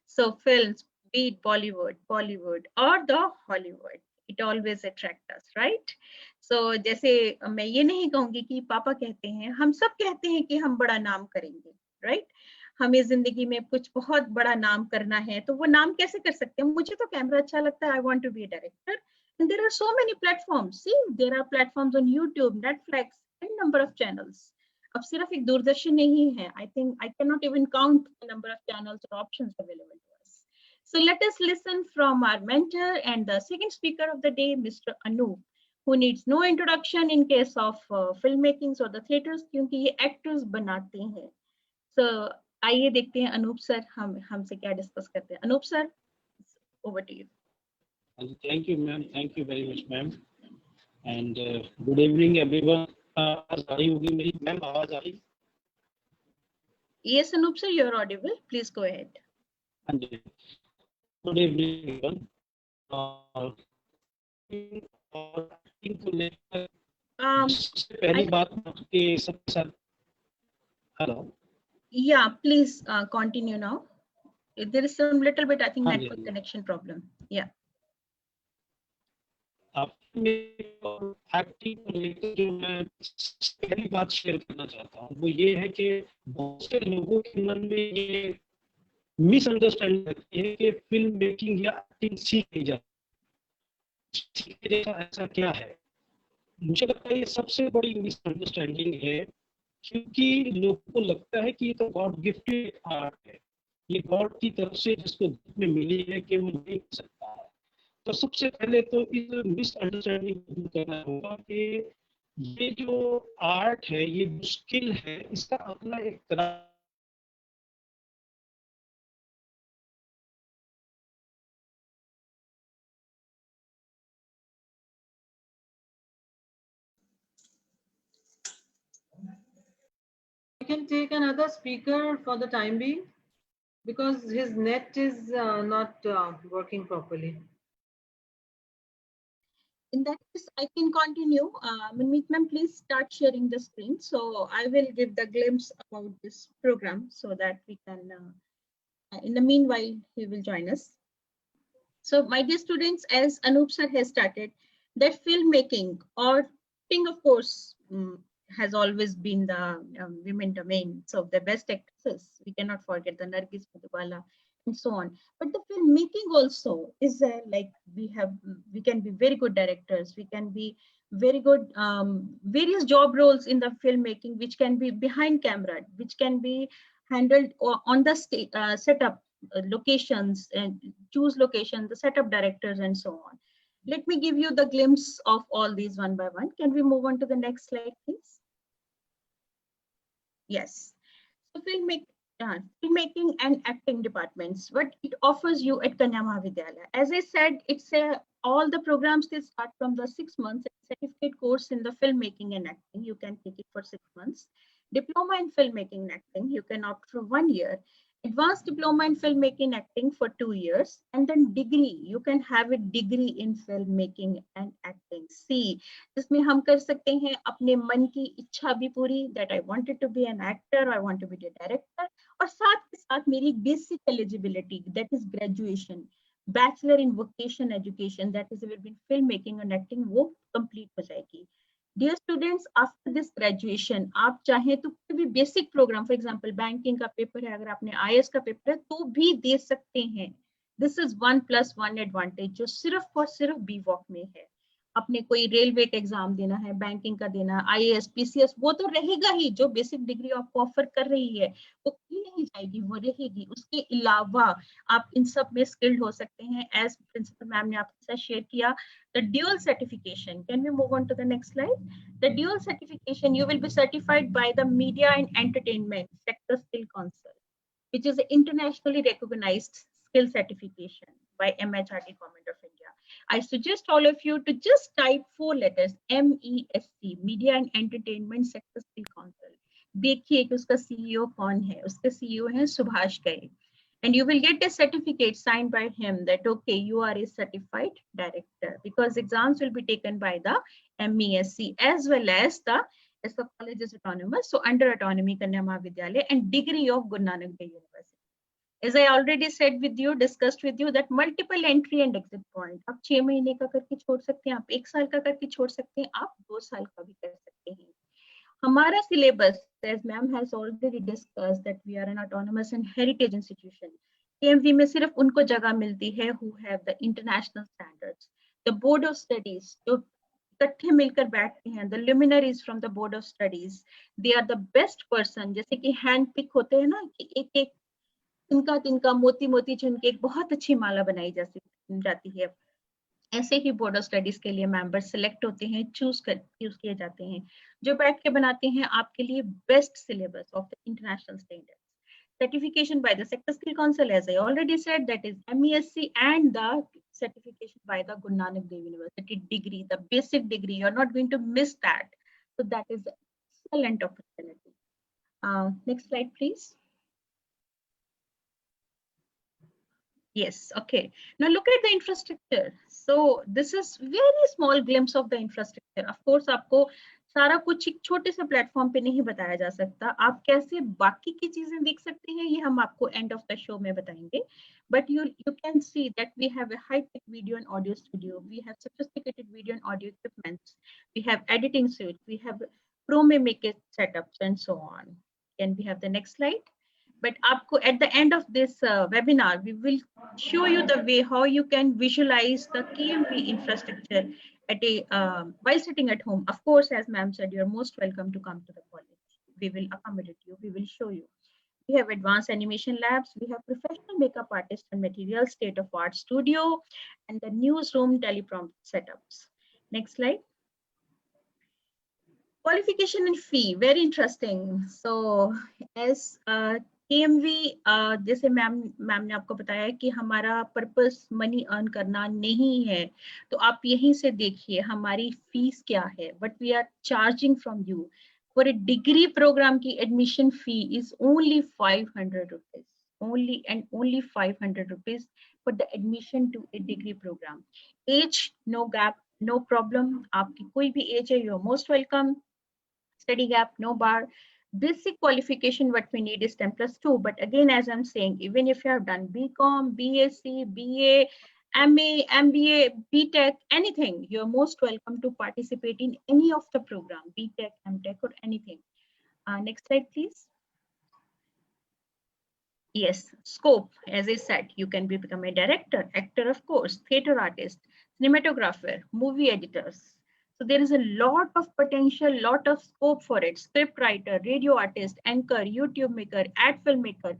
[SPEAKER 3] So films, be it Bollywood, or the Hollywood, it always attracts us, right? So जैसे मैं ये नहीं कहूँगी कि पापा कहते हैं, हम सब कहते हैं कि हम बड़ा नाम करेंगे, right? हमें जिंदगी में कुछ बहुत बड़ा नाम करना है, तो वो नाम कैसे कर सकते हैं? मुझे तो कैमरा अच्छा लगता है, I want to be a director. And there are so many platforms. See, there are platforms on YouTube, Netflix, and number of channels. अब सिर्फ एक दूरदर्शन नहीं है. I think I cannot even count the number of channels or options available to us. So let us listen from our mentor and the second speaker of the day, Mr. Anup, who needs no introduction in case of filmmaking or the theaters, क्योंकि ये actors बनाते हैं. So आइए देखते हैं Anoop sir हमसे क्या discuss करते हैं. Anoop sir, over to you.
[SPEAKER 5] Thank you, ma'am. Thank you very much, ma'am. And good evening, everyone. आवाज आ रही होगी मेरी, मैम आवाज आ रही?
[SPEAKER 3] Yes, Anup sir, you're audible. Please go ahead.
[SPEAKER 5] हाँ जी. Good evening, everyone. पहली बात कि सबके साथ. Hello.
[SPEAKER 3] Yeah, please continue now. There is some little bit, I think,
[SPEAKER 5] हाँ
[SPEAKER 3] network
[SPEAKER 5] जी.
[SPEAKER 3] connection problem. Yeah.
[SPEAKER 5] एक्टिंग को लेकर जो मैं पहली बात शेयर करना चाहता हूँ वो ये है कि बहुत से लोगों के मन में ये मिसअंडरस्टैंडिंग रहती है कि फिल्म मेकिंग या एक्टिंग सीख नहीं जाती. ऐसा क्या है? मुझे लगता है ये सबसे बड़ी मिसअंडरस्टैंडिंग है, क्योंकि लोगों को लगता है कि ये तो गॉड गिफ्टेड आर्ट है, ये गॉड की तरफ से जिसको में मिली है कि वो नहीं कर सकता है. तो सबसे पहले तो इस मिसअंडरस्टैंडिंग को दूर करना होगा कि ये जो आर्ट है, ये जो स्किल है, इसका अपना एक तरह
[SPEAKER 1] We can take another speaker for the time being because his net is not working properly.
[SPEAKER 3] In that case, I can continue. Manmeet ma'am, please start sharing the screen. So I will give the glimpse about this program so that we can, in the meanwhile, he will join us. So my dear students, as Anup sir has started, that filmmaking or acting, of course, has always been the women domain. So the best actresses, we cannot forget the Nargis Madhubala and so on. But the filmmaking also is like we can be very good directors. We can be very good various job roles in the filmmaking, which can be behind camera, which can be handled on the setup. Locations and choose location, the setup directors and so on. Let me give you the glimpse of all these one by one. Can we move on to the next slide, please? Yes. So filmmaking and acting departments, what it offers you at Kanya Mahavidyalaya. As I said, it's all the programs, they start from the 6 months certificate course in the filmmaking and acting. You can take it for 6 months. Diploma in filmmaking and acting, you can opt for 1 year. Advanced diploma in filmmaking acting for 2 years, and then degree. You can have a degree in filmmaking and acting. See, जिसमें हम कर सकते हैं अपने मन की इच्छा भी पूरी, that I wanted to be an actor, I want to be a director, और साथ के साथ मेरी basic eligibility, that is graduation, bachelor in vocation education, that is in filmmaking and acting, वो complete हो जाएगी. Dear students, after this graduation, आप चाहें तो कोई भी basic programme, for example banking का पेपर है, अगर आपने IAS का पेपर है तो भी दे सकते हैं. दिस इज 1+1 एडवांटेज जो सिर्फ और सिर्फ BVOC में है. अपने कोई रेलवे का एग्जाम देना है, बैंकिंग का देना, IAS, PCS, वो तो रहेगा ही. जो बेसिक डिग्री आपको ऑफर कर रही है वो कहीं नहीं जाएगी, वो रहेगी. उसके अलावा आप इन सब में स्किल्ड हो सकते हैं. एज प्रिंसिपल मैम ने आपके साथ शेयर किया, the dual certification. Can we move on to the next slide? The dual certification, you will be certified by the Media and Entertainment Sector Skill Council, which is an internationally recognized skill certification by MHRD Government of India. I suggest all of you to just type 4 letters, MESC, Media and Entertainment Sector Skill Council. देखिए कि उसका CEO कौन है. उसके CEO हैं Subhash gai. And you will get a certificate signed by him that, okay, you are a certified director, because exams will be taken by the MESC as well as the college is autonomous. So under autonomy, Kanya Mahavidyalaya and degree of Guru Nanak Dev University. As I already said with you, discussed with you, that multiple entry and exit point. आप 6 महीने का करके छोड़ सकते हैं, आप 1 साल का करके छोड़ सकते हैं, आप 2 साल का भी कर सकते हैं. हमारा syllabus, as ma'am has already discussed, that we are an autonomous and heritage institution. KMV में सिर्फ उनको जगह मिलती है who have the international standards. The board of studies जो इकट्ठे मिलकर बैठते हैं, the luminaries from the board of studies, they are the best person. जैसे कि hand pick होते हैं ना, कि एक एक तिनका तिनका मोती मोती चुन के एक बहुत अच्छी माला बनाई जाती है. ऐसे ही बोर्ड ऑफ स्टडीज के लिए मेंबर सिलेक्ट होते हैं, चूज किए जाते हैं, जो बैठ के बनाते हैं आपके लिए best syllabus of the international standards. Certification by the Sector Skill Council, as I already said, that is MESC, and the certification by the Guru Nanak Dev University degree, the basic degree. You're not going to miss that. So that is an excellent opportunity. Next slide, please. Yes, okay. Now look at the infrastructure. So this is very small glimpse of the infrastructure. Of course, आपको सारा कुछ एक छोटे से platform पे नहीं बताया जा सकता. आप कैसे बाकी की चीजें देख सकते हैं ये हम आपको एंड ऑफ द शो में बताएंगे. But you can see that we have a high-tech video and audio studio. We have sophisticated video and audio equipment. We have editing suite. We have ProMake setups and so on. Can we have the next slide? But aapko, at the end of this webinar, we will show you the way how you can visualize the KMV infrastructure at a while sitting at home. Of course, as ma'am said, you're most welcome to come to the college. We will accommodate you. We will show you. We have advanced animation labs. We have professional makeup artists and material state-of-art studio, and the newsroom teleprompt setups. Next slide. Qualification and fee, very interesting. So as KMV, जैसे ma'am ने आपको बताया कि हमारा purpose money earn करना नहीं है, तो आप यहीं से देखिए हमारी फीस क्या है. What we are charging from you for a degree program की admission fee is only 500 rupees. Only 500 rupees for the admission to a degree program. Age, no gap, no problem. आपकी कोई भी age है, you're most welcome. Study gap, no bar. Basic qualification, what we need is 10+2. But again, as I'm saying, even if you have done BCom, BSc, BA, MA, MBA, BTech, anything, you're most welcome to participate in any of the program, BTech, MTech, or anything. Next slide, please. Yes, scope, as I said, you can become a director, actor, of course, theater artist, cinematographer, movie editors. So there is a lot of potential, lot of scope for it. Script writer, radio artist, anchor, YouTube maker, ad filmmaker.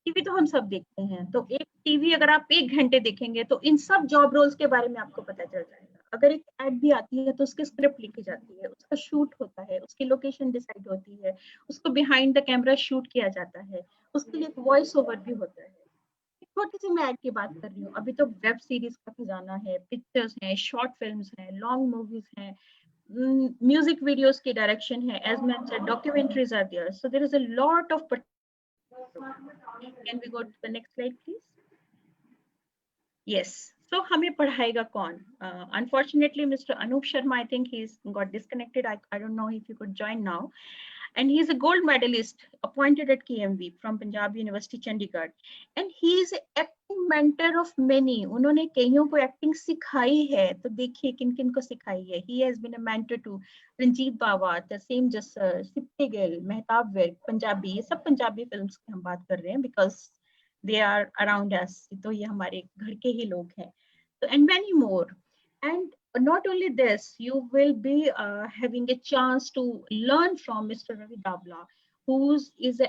[SPEAKER 3] TV तो हम सब देखते हैं, तो एक TV अगर आप 1 घंटे देखेंगे तो इन सब जॉब रोल्स के बारे में आपको पता चल जाएगा. अगर एक एड भी आती है तो उसकी स्क्रिप्ट लिखी जाती है, उसका शूट होता है, उसकी लोकेशन डिसाइड होती है, उसको बिहाइंड द कैमरा शूट किया जाता है, उसके लिए एक वॉइस ओवर भी होता है. छोटी सी मैं ऐड की बात कर रही हूँ, अभी तो वेब सीरीज का खजाना है, पिक्चर्स हैं, शॉर्ट फिल्म्स हैं, लॉन्ग मूवीज हैं, म्यूजिक वीडियोस की डायरेक्शन है, एज मैं said documentaries are there. So there is a lot of. Can we go to the next slide, please? Yes. So हमें पढ़ाएगा कौन? Unfortunately, Mr. Anup Sharma, I think he's got disconnected. I don't know if you could join now. And he's a gold medalist appointed at KMV from Punjab University, Chandigarh. And he is an acting mentor of many. उन्होंने कईयों को acting सिखाई है, तो देखिए किन किन को सिखाई है. He has been a mentor to Ranjit Bawa, Taseem Jassar, Sipti Gill, Mehtab Virk, Punjabi. ये सब पंजाबी फिल्म्स की हम बात कर रहे हैं because they are around us. तो ये हमारे घर के ही लोग हैं. So and many more. And not only this, you will be having a chance to learn from Mr. Ravi Dabla, who is an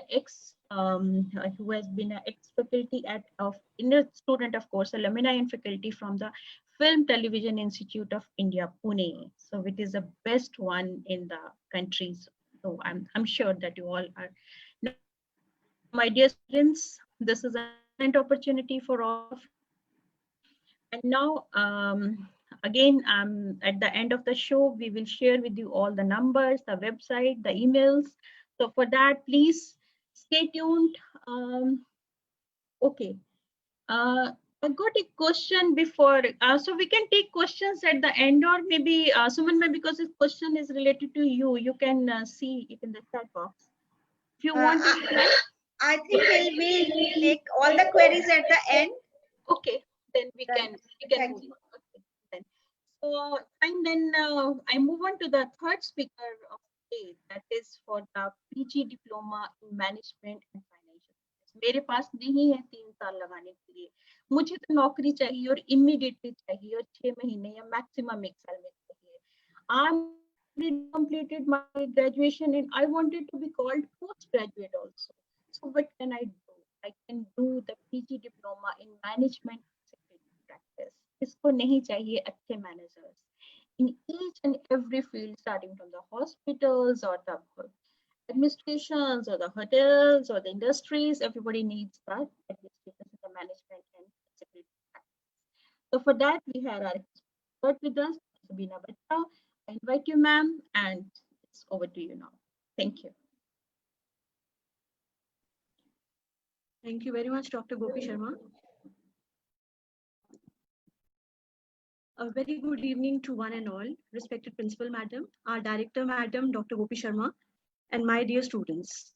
[SPEAKER 3] who has been an ex-faculty student, of course, alumni and faculty from the Film Television Institute of India, Pune. So it is the best one in the country. So I'm sure that you all are. My dear students, this is an opportunity for all. And now, again, at the end of the show, we will share with you all the numbers, the website, the emails. So for that, please stay tuned. Okay. I got a question before, so we can take questions at the end, or maybe Suman, because this question is related to you, you can see it in the chat box. If you want to.
[SPEAKER 4] I think we'll take all the queries at the end.
[SPEAKER 3] Okay, then we can move on. Okay, then. So, and then I move on to the third speaker of the day, that is for the PG diploma in management and financial. मेरे पास नहीं है 3 साल लगाने के लिए, मुझे तो नौकरी चाहिए और इमीडिएटली चाहिए और 6 महीने या मैक्सिमम 1 साल में चाहिए. I completed my graduation and I wanted to be called postgraduate also. So what can I do? I can do the PG diploma in management practice. इसको नहीं चाहिए अच्छे managers in each and every field, starting from the hospitals or the administrations or the hotels or the industries. Everybody needs that administrators in the management and security practices. So for that, we had our expert with us, Sabina Batra. I invite you, ma'am, and it's over to you now. Thank you.
[SPEAKER 6] Thank you very much, Dr. Gopi Sharma. A very good evening to one and all, respected Principal Madam, our Director Madam, Dr. Gopi Sharma, and my dear students.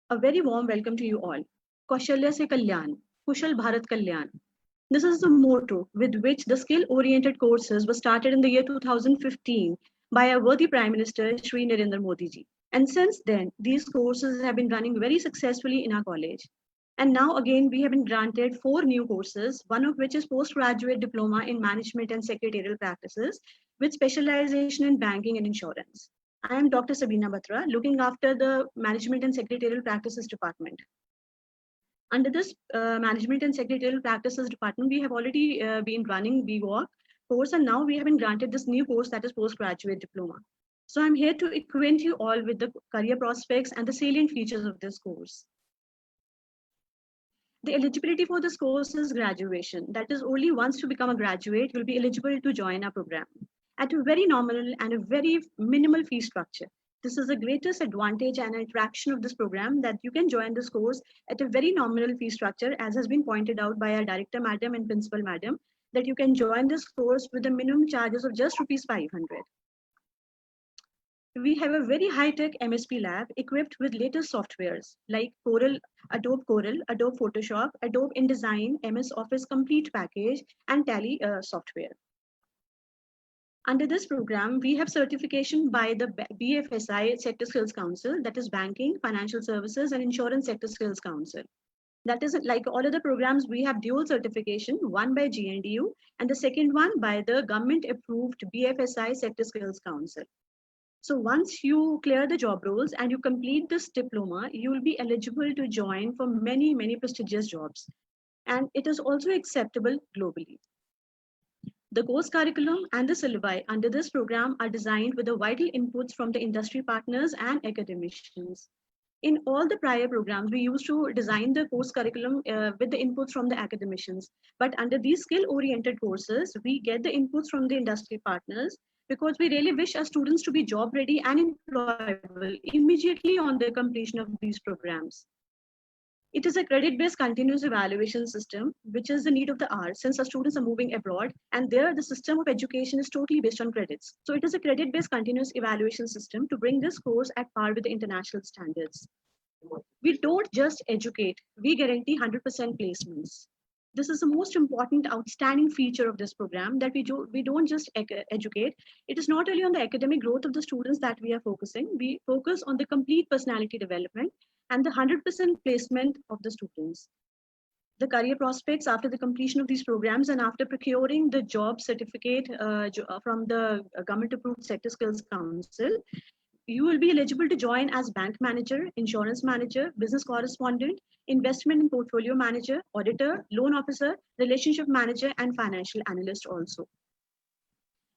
[SPEAKER 6] A very warm welcome to you all. Kaushalya se Kalyan, Kushal Bharat Kalyan. This is the motto with which the skill-oriented courses were started in the year 2015 by our worthy Prime Minister, Shri Narendra Modi ji. And since then, these courses have been running very successfully in our college. And now again, we have been granted 4 new courses, one of which is postgraduate diploma in management and secretarial practices with specialization in banking and insurance. I am Dr. Sabina Batra, looking after the management and secretarial practices department. Under this management and secretarial practices department, we have already been running BWalk course, and now we have been granted this new course that is postgraduate diploma. So I'm here to acquaint you all with the career prospects and the salient features of this course. The eligibility for this course is graduation. That is, only once you become a graduate, you'll be eligible to join our program at a very nominal and a very minimal fee structure. This is the greatest advantage and attraction of this program, that you can join this course at a very nominal fee structure, as has been pointed out by our Director Madam and Principal Madam, that you can join this course with the minimum charges of just ₹500. We have a very high-tech MSP lab equipped with latest softwares like Adobe Corel, Adobe Photoshop, Adobe InDesign, MS Office Complete Package, and Tally software. Under this program, we have certification by the BFSI Sector Skills Council, that is Banking, Financial Services, and Insurance Sector Skills Council. That is, like all other programs, we have dual certification, one by GNDU and the second one by the government-approved BFSI Sector Skills Council. So once you clear the job roles and you complete this diploma, you will be eligible to join for many, many prestigious jobs. And it is also acceptable globally. The course curriculum and the syllabi under this program are designed with the vital inputs from the industry partners and academicians. In all the prior programs, we used to design the course curriculum with the inputs from the academicians. But under these skill-oriented courses, we get the inputs from the industry partners, because we really wish our students to be job ready and employable immediately on the completion of these programs. It is a credit-based continuous evaluation system, which is the need of the hour, since our students are moving abroad, and there the system of education is totally based on credits. So it is a credit-based continuous evaluation system to bring this course at par with the international standards. We don't just educate, we guarantee 100% placements. This is the most important outstanding feature of this program, that we don't just educate. It is not only on the academic growth of the students that we are focusing, we focus on the complete personality development and the 100% placement of the students. The career prospects after the completion of these programs and after procuring the job certificate from the government approved Sector Skills Council, you will be eligible to join as bank manager, insurance manager, business correspondent, investment and portfolio manager, auditor, loan officer, relationship manager, and financial analyst also.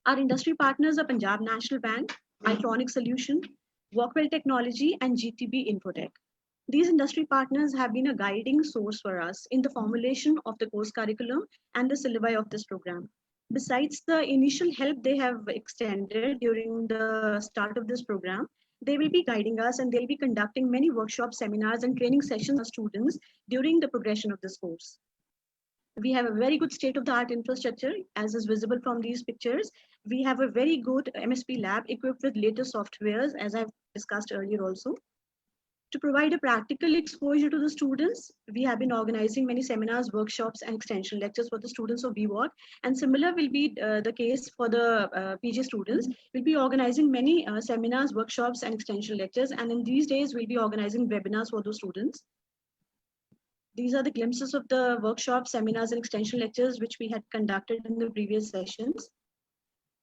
[SPEAKER 6] Our industry partners are Punjab National Bank, Iconic Solution, Walkwell Technology, and GTB Infotech. These industry partners have been a guiding source for us in the formulation of the course curriculum and the syllabi of this program. Besides the initial help they have extended during the start of this program, they will be guiding us and they'll be conducting many workshops, seminars, and training sessions for students during the progression of this course. We have a very good state-of-the-art infrastructure, as is visible from these pictures. We have a very good MSP lab equipped with latest softwares, as I've discussed earlier also. To provide a practical exposure to the students, we have been organizing many seminars, workshops, and extension lectures for the students of BWalk. And similar will be the case for the PG students. We'll be organizing many seminars, workshops, and extension lectures. And in these days, we'll be organizing webinars for those students. These are the glimpses of the workshops, seminars, and extension lectures which we had conducted in the previous sessions.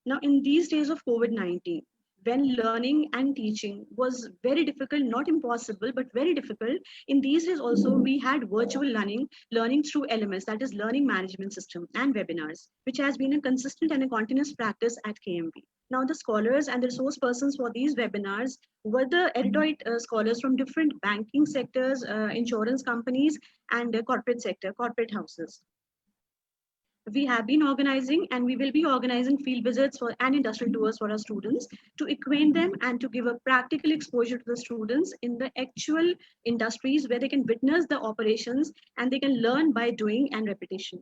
[SPEAKER 6] Now, in these days of COVID-19, when learning and teaching was very difficult, not impossible, but very difficult. In these days also, we had virtual learning through LMS, that is Learning Management System, and webinars, which has been a consistent and a continuous practice at KMB. Now, the scholars and the resource persons for these webinars were the erudite scholars from different banking sectors, insurance companies, and corporate sector, corporate houses. We have been organizing and we will be organizing field visits and industrial tours for our students to acquaint them and to give a practical exposure to the students in the actual industries where they can witness the operations and they can learn by doing and repetition.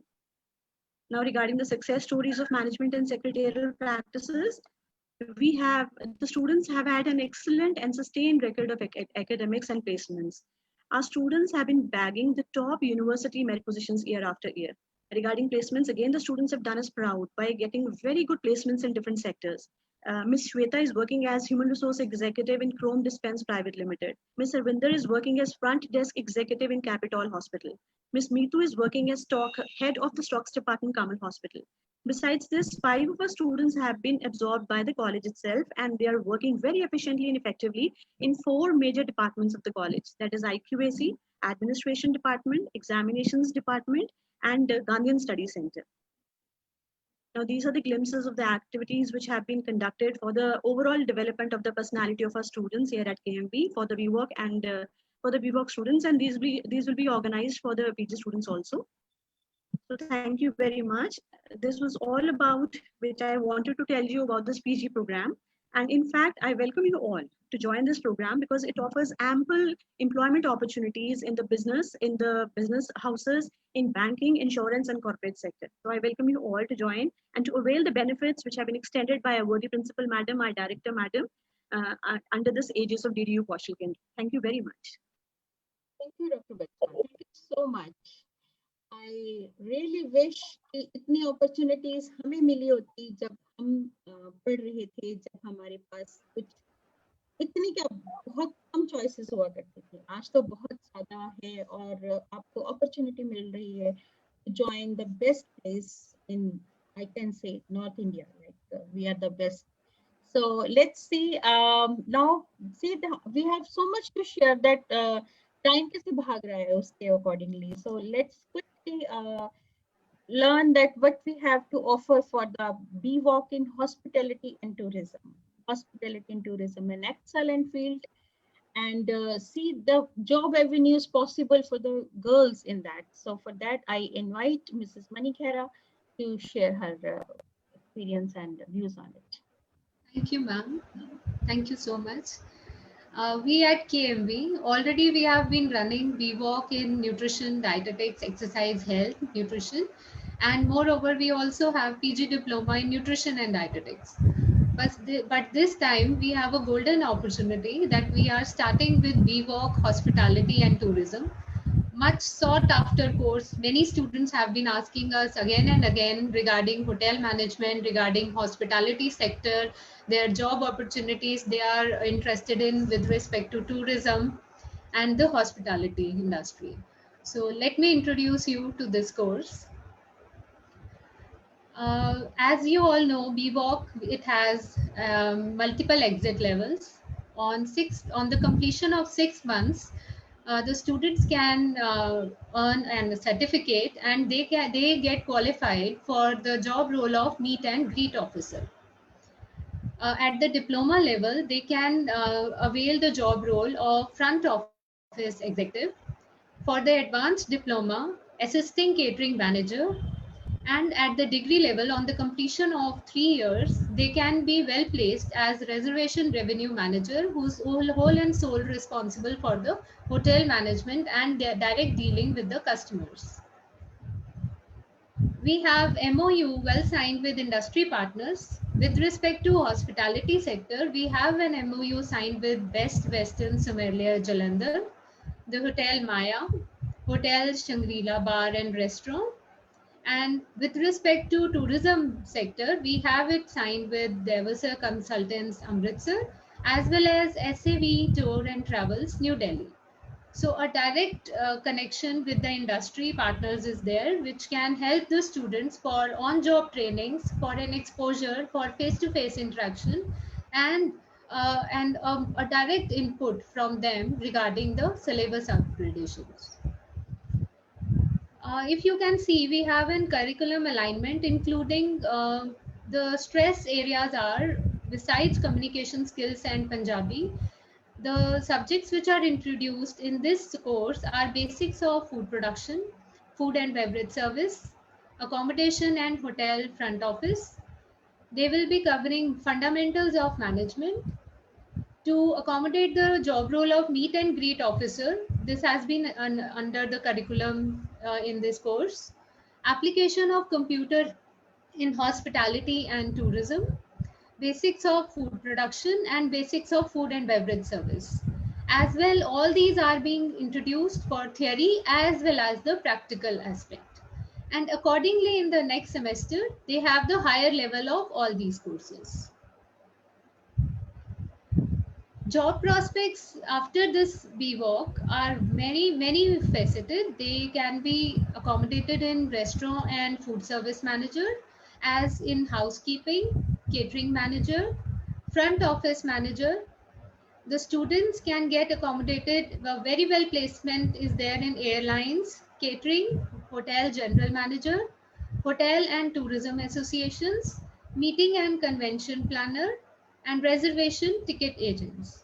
[SPEAKER 6] Now, regarding the success stories of management and secretarial practices, the students have had an excellent and sustained record of academics and placements. Our students have been bagging the top university merit positions year after year. Regarding placements, again, the students have done us proud by getting very good placements in different sectors. Ms. Shweta is working as Human Resource Executive in Chrome Dispense Private Limited. Ms. Arvinder is working as Front Desk Executive in Capitol Hospital. Ms. Meetu is working as Head of the Stocks Department, Kamal Hospital. Besides this, 5 of our students have been absorbed by the college itself, and they are working very efficiently and effectively in 4 major departments of the college. That is IQAC, Administration Department, Examinations Department, and Gandhian Study Center. Now, these are the glimpses of the activities which have been conducted for the overall development of the personality of our students here at KMB for the BWalk and for the BWalk students, and these will be organized for the PG students also. So thank you very much. This was all about which I wanted to tell you about this PG program. And in fact, I welcome you all to join this program because it offers ample employment opportunities in the business houses, in banking, insurance, and corporate sector. So I welcome you all to join and to avail the benefits which have been extended by our worthy principal madam, our director madam, under this aegis of DDU Kaushal Kendra. Thank you very much.
[SPEAKER 3] Thank you, Dr. Bachchan. Thank you so much. I really wish कि इतनी opportunities हमें मिली होती जब हम पढ़ रहे थे, जब हमारे पास कुछ इतनी क्या बहुत कम choices हुआ करते थे. आज तो बहुत ज़्यादा है और आपको opportunity मिल रही है to join the best place in, I can say, North India. Like we are the best. So let's see. Now, see, we have so much to share that time कैसे भाग रहा है उसके accordingly. So let's quickly learn that what we have to offer for the BWalk in hospitality and tourism. Hospitality and tourism, an excellent field, and see the job avenues possible for the girls in that. So for that, I invite Mrs. Manikera to share her experience and views on it.
[SPEAKER 7] Thank you, ma'am. Thank you so much. We at KMB, already we have been running BWalk in nutrition, dietetics, exercise, health, nutrition. And moreover, we also have PG diploma in nutrition and dietetics. But this time we have a golden opportunity that we are starting with BWalk, hospitality and tourism. Much sought after course. Many students have been asking us again and again regarding hotel management, regarding hospitality sector, their job opportunities they are interested in with respect to tourism and the hospitality industry. So let me introduce you to this course. As you all know, BWalk, it has multiple exit levels. On the completion of 6 months, the students can earn a certificate and they get qualified for the job role of meet and greet officer. At the diploma level, they can avail the job role of front office executive. For the advanced diploma, assisting catering manager. And at the degree level, on the completion of 3 years, they can be well placed as reservation revenue manager, who's whole and sole responsible for the hotel management and their direct dealing with the customers. We have MOU well signed with industry partners. With respect to hospitality sector, we have an MOU signed with Best Western Sommelier Jalandhar, the Hotel Maya, Hotel Shangri-La Bar and Restaurant. And with respect to tourism sector, we have it signed with Devasa Consultants Amritsar, as well as SAV Tour and Travels New Delhi. So a direct connection with the industry partners is there, which can help the students for on-job trainings, for an exposure, for face-to-face interaction, and and a direct input from them regarding the syllabus upgradations. If you can see, we have a curriculum alignment including the stress areas are, besides communication skills and Punjabi, the subjects which are introduced in this course are basics of food production, food and beverage service, accommodation and hotel front office. They will be covering fundamentals of management. To accommodate the job role of meet and greet officer, this has been under the curriculum in this course. Application of computer in hospitality and tourism, basics of food production and basics of food and beverage service. As well, all these are being introduced for theory as well as the practical aspect. And accordingly, in the next semester, they have the higher level of all these courses. Job prospects after this BVOC are many faceted. They can be accommodated in restaurant and food service manager, as in housekeeping, catering manager, front office manager. The students can get accommodated, very well placement is there in airlines, catering, hotel general manager, hotel and tourism associations, meeting and convention planner, and reservation ticket agents.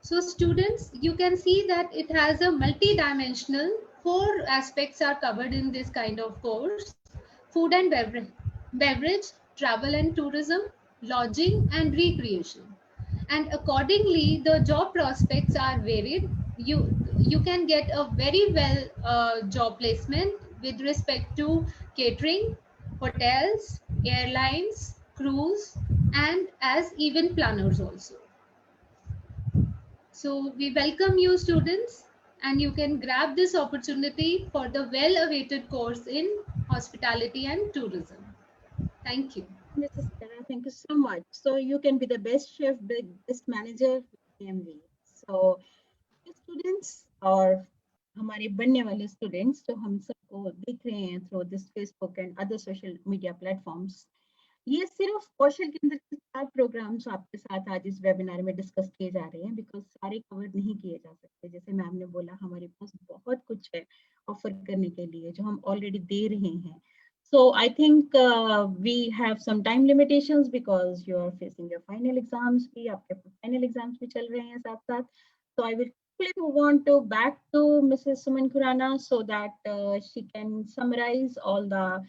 [SPEAKER 7] So students, you can see that it has a multi-dimensional, 4 aspects are covered in this kind of course: food and beverage, travel and tourism, lodging and recreation. And accordingly, the job prospects are varied. You can get a very well job placement with respect to catering, hotels, airlines, cruise, and as event planners also. So we welcome you students, and you can grab this opportunity for the well-awaited course in hospitality and tourism. Thank you.
[SPEAKER 8] Mrs. Sarah, thank you so much. So you can be the best chef, the best manager with KMV. So students और हमारे बनने वाले students जो हम सबको देख रहे हैं through this Facebook and other social media platforms, ये सिर्फ कौशल केंद्र के 4 प्रोग्राम्स आपके साथ आज इस वेबिनार में डिस्कस किए जा रहे हैं, बिकॉज सारे कवर नहीं किए जा सकते. जैसे मैम ने बोला, हमारे पास बहुत कुछ है ऑफर करने के लिए जो हम ऑलरेडी दे रहे हैं. So I think we have some time limitations because you are facing your final exams. भी आपके final exams भी चल रहे हैं साथ साथ. So I will quickly move on to back to Mrs. Suman Khurana so that she can summarize all the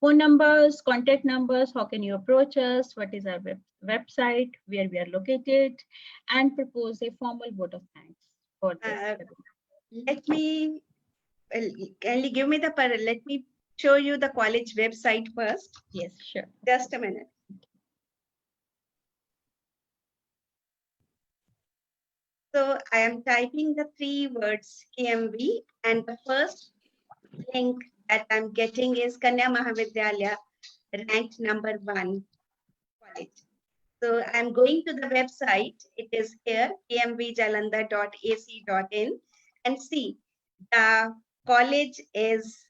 [SPEAKER 8] phone numbers, contact numbers, how can you approach us, what is our website, where we are located, and propose a formal vote of thanks for this.
[SPEAKER 4] Let me, kindly give me let me show you the college website first.
[SPEAKER 8] Yes, sure.
[SPEAKER 4] Just a minute. So I am typing the 3 words KMV, and the first link that I'm getting is Kanya Mahavidyalaya, ranked number 1 college. So I'm going to the website. It is here, kmvjalandhar.ac.in, and see the college is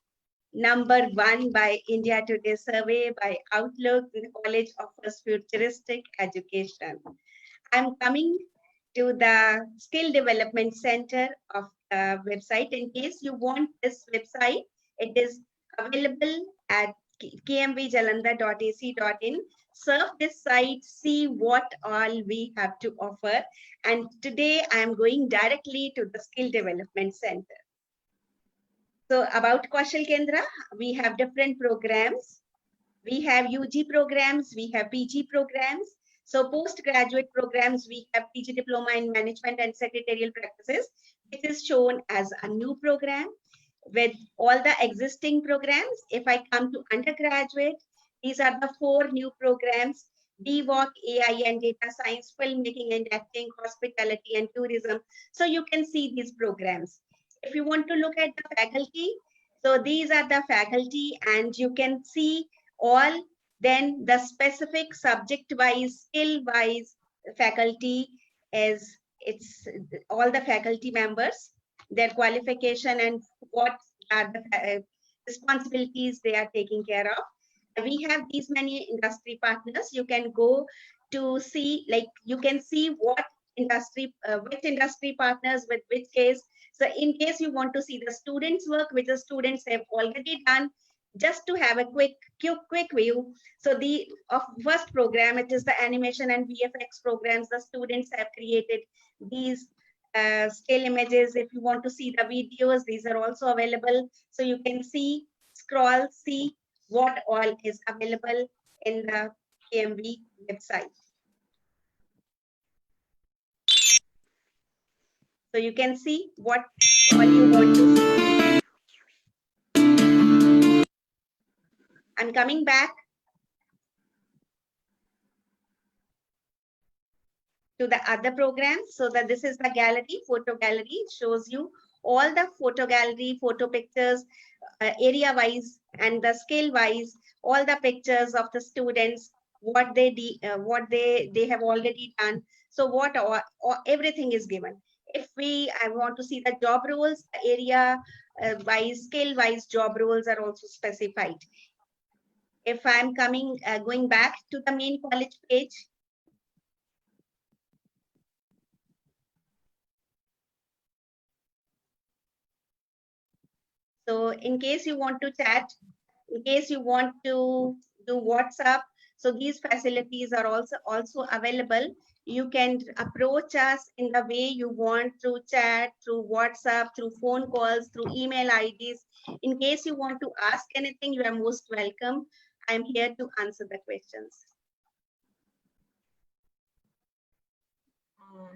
[SPEAKER 4] number 1 by India Today survey, by Outlook. The college offers futuristic education. I'm coming to the skill development center of the website. In case you want this website, it is available at kmvjalandhar.ac.in. Surf this site, see what all we have to offer. And today I am going directly to the skill development center. So about Kaushal Kendra, we have different programs. We have UG programs, we have PG programs. So postgraduate programs, we have PG Diploma in Management and Secretarial Practices, which is shown as a new program. With all the existing programs, if I come to undergraduate, these are the 4 new programs: BVOC, AI and Data Science, Filmmaking and Acting, Hospitality and Tourism. So you can see these programs. If you want to look at the faculty, so these are the faculty, and you can see all. Then the specific subject-wise, skill-wise faculty is, it's all the faculty members, their qualification and what are the responsibilities they are taking care of. We have these many industry partners. You can go to see, like you can see what industry, which industry partners with which case. So in case you want to see the students' work, which the students have already done, just to have a quick view. So the first program, it is the animation and VFX programs. The students have created these still images. If you want to see the videos, these are also available. So you can see, scroll, see what all is available in the KMV website. So you can see what all you want to see. I'm coming back to the other programs. So that this is the gallery, photo gallery. It shows you all the photo gallery, photo pictures, area wise and the scale wise, all the pictures of the students, what they have already done. So what or everything is given. If I want to see the job roles, the area wise, scale wise job roles are also specified. If I'm going back to the main college page, so in case you want to chat, in case you want to do WhatsApp, so these facilities are also available. You can approach us in the way you want, through chat, through WhatsApp, through phone calls, through email IDs. In case you want to ask anything, you are most welcome. I'm here to answer the questions.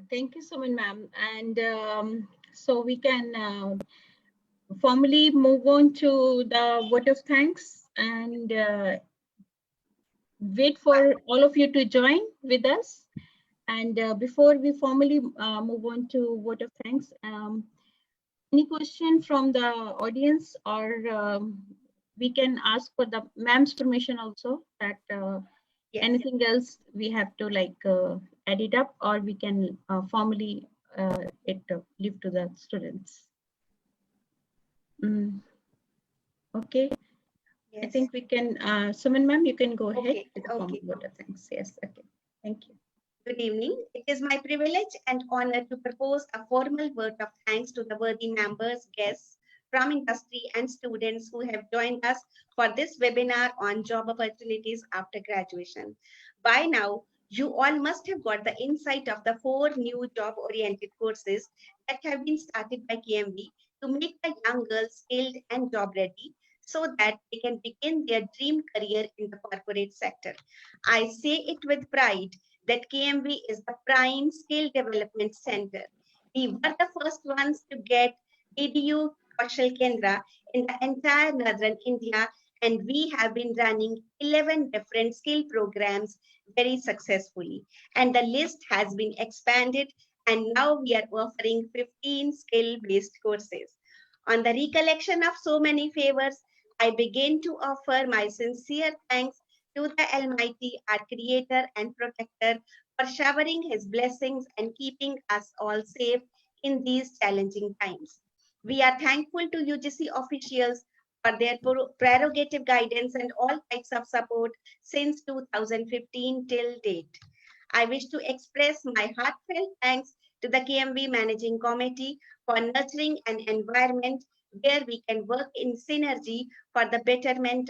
[SPEAKER 8] Thank you so much, ma'am. And so we can formally move on to the vote of thanks and wait for all of you to join with us. And before we formally move on to vote of thanks, any question from the audience, or we can ask for the ma'am's permission also, that
[SPEAKER 4] Yes.
[SPEAKER 8] anything else we have to add it up, or we can formally leave to the students. Okay.
[SPEAKER 4] Yes.
[SPEAKER 8] I think we can, Suman ma'am, you can go ahead
[SPEAKER 4] Okay,
[SPEAKER 8] with the formal
[SPEAKER 4] okay.
[SPEAKER 8] vote of thanks. Yes, okay. Thank you.
[SPEAKER 4] Good evening. It is my privilege and honor to propose a formal word of thanks to the worthy members, guests from industry and students who have joined us for this webinar on job opportunities after graduation. By now, you all must have got the insight of the 4 new job-oriented courses that have been started by KMV to make the young girls skilled and job-ready so that they can begin their dream career in the corporate sector. I say it with pride that KMV is the prime skill development center. We were the first ones to get DDU Kaushal Kendra in the entire northern India, and we have been running 11 different skill programs very successfully. And the list has been expanded, and now we are offering 15 skill-based courses. On the recollection of so many favors, I begin to offer my sincere thanks to the Almighty, our Creator and Protector, for showering His blessings and keeping us all safe in these challenging times. We are thankful to UGC officials for their prerogative guidance and all types of support since 2015 till date. I wish to express my heartfelt thanks to the KMV Managing Committee for nurturing an environment where we can work in synergy for the betterment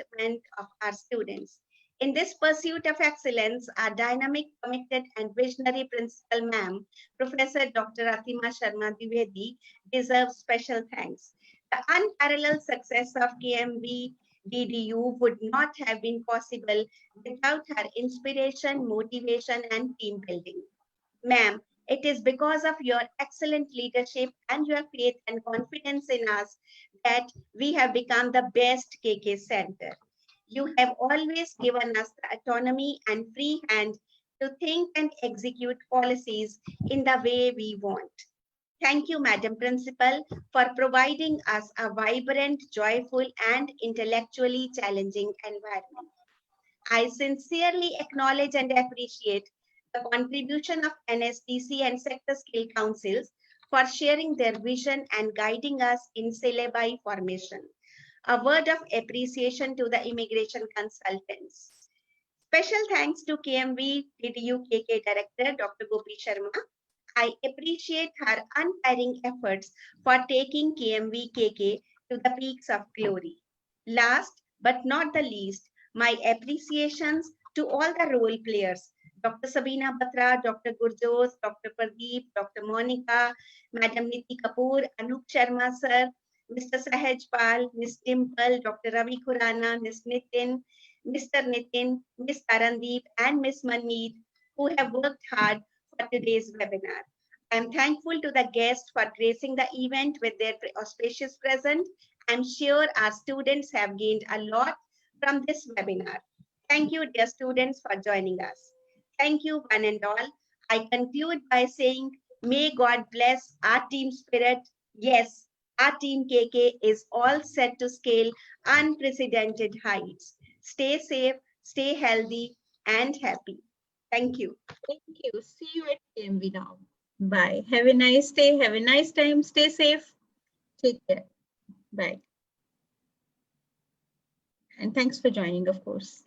[SPEAKER 4] of our students. In this pursuit of excellence, our dynamic, committed, and visionary principal ma'am, Professor Dr. Atima Sharma Dwivedi, deserves special thanks. The unparalleled success of KMV DDU would not have been possible without her inspiration, motivation, and team building. Ma'am, it is because of your excellent leadership and your faith and confidence in us that we have become the best KK Center. You have always given us the autonomy and free hand to think and execute policies in the way we want. Thank you, Madam Principal, for providing us a vibrant, joyful, and intellectually challenging environment. I sincerely acknowledge and appreciate the contribution of NSDC and sector skill councils for sharing their vision and guiding us in syllabi formation. A word of appreciation to the immigration consultants. Special thanks to KMV TDU KK Director Dr. Gopi Sharma. I appreciate her untiring efforts for taking KMV KK to the peaks of glory. Last but not the least, my appreciations to all the role players, Dr. Sabina Batra, Dr. Gurjot, Dr. Pradeep, Dr. Monica, Madam Niti Kapoor, Anup Sharma sir, Mr. Sahaj Pal, Ms. Dimple, Dr. Ravi Khurana, Ms. Nitin, Mr. Nitin, Ms. Tarandeep, and Ms. Manmeet, who have worked hard for today's webinar. I am thankful to the guests for gracing the event with their auspicious presence. I'm sure our students have gained a lot from this webinar. Thank you, dear students, for joining us. Thank you, one and all. I conclude by saying, may God bless our team spirit. Yes, our team KK is all set to scale unprecedented heights. Stay safe, stay healthy, and happy. Thank you.
[SPEAKER 3] Thank you. See you at KMV now. Bye. Have a nice day. Have a nice time. Stay safe. Take care. Bye. And thanks for joining, of course.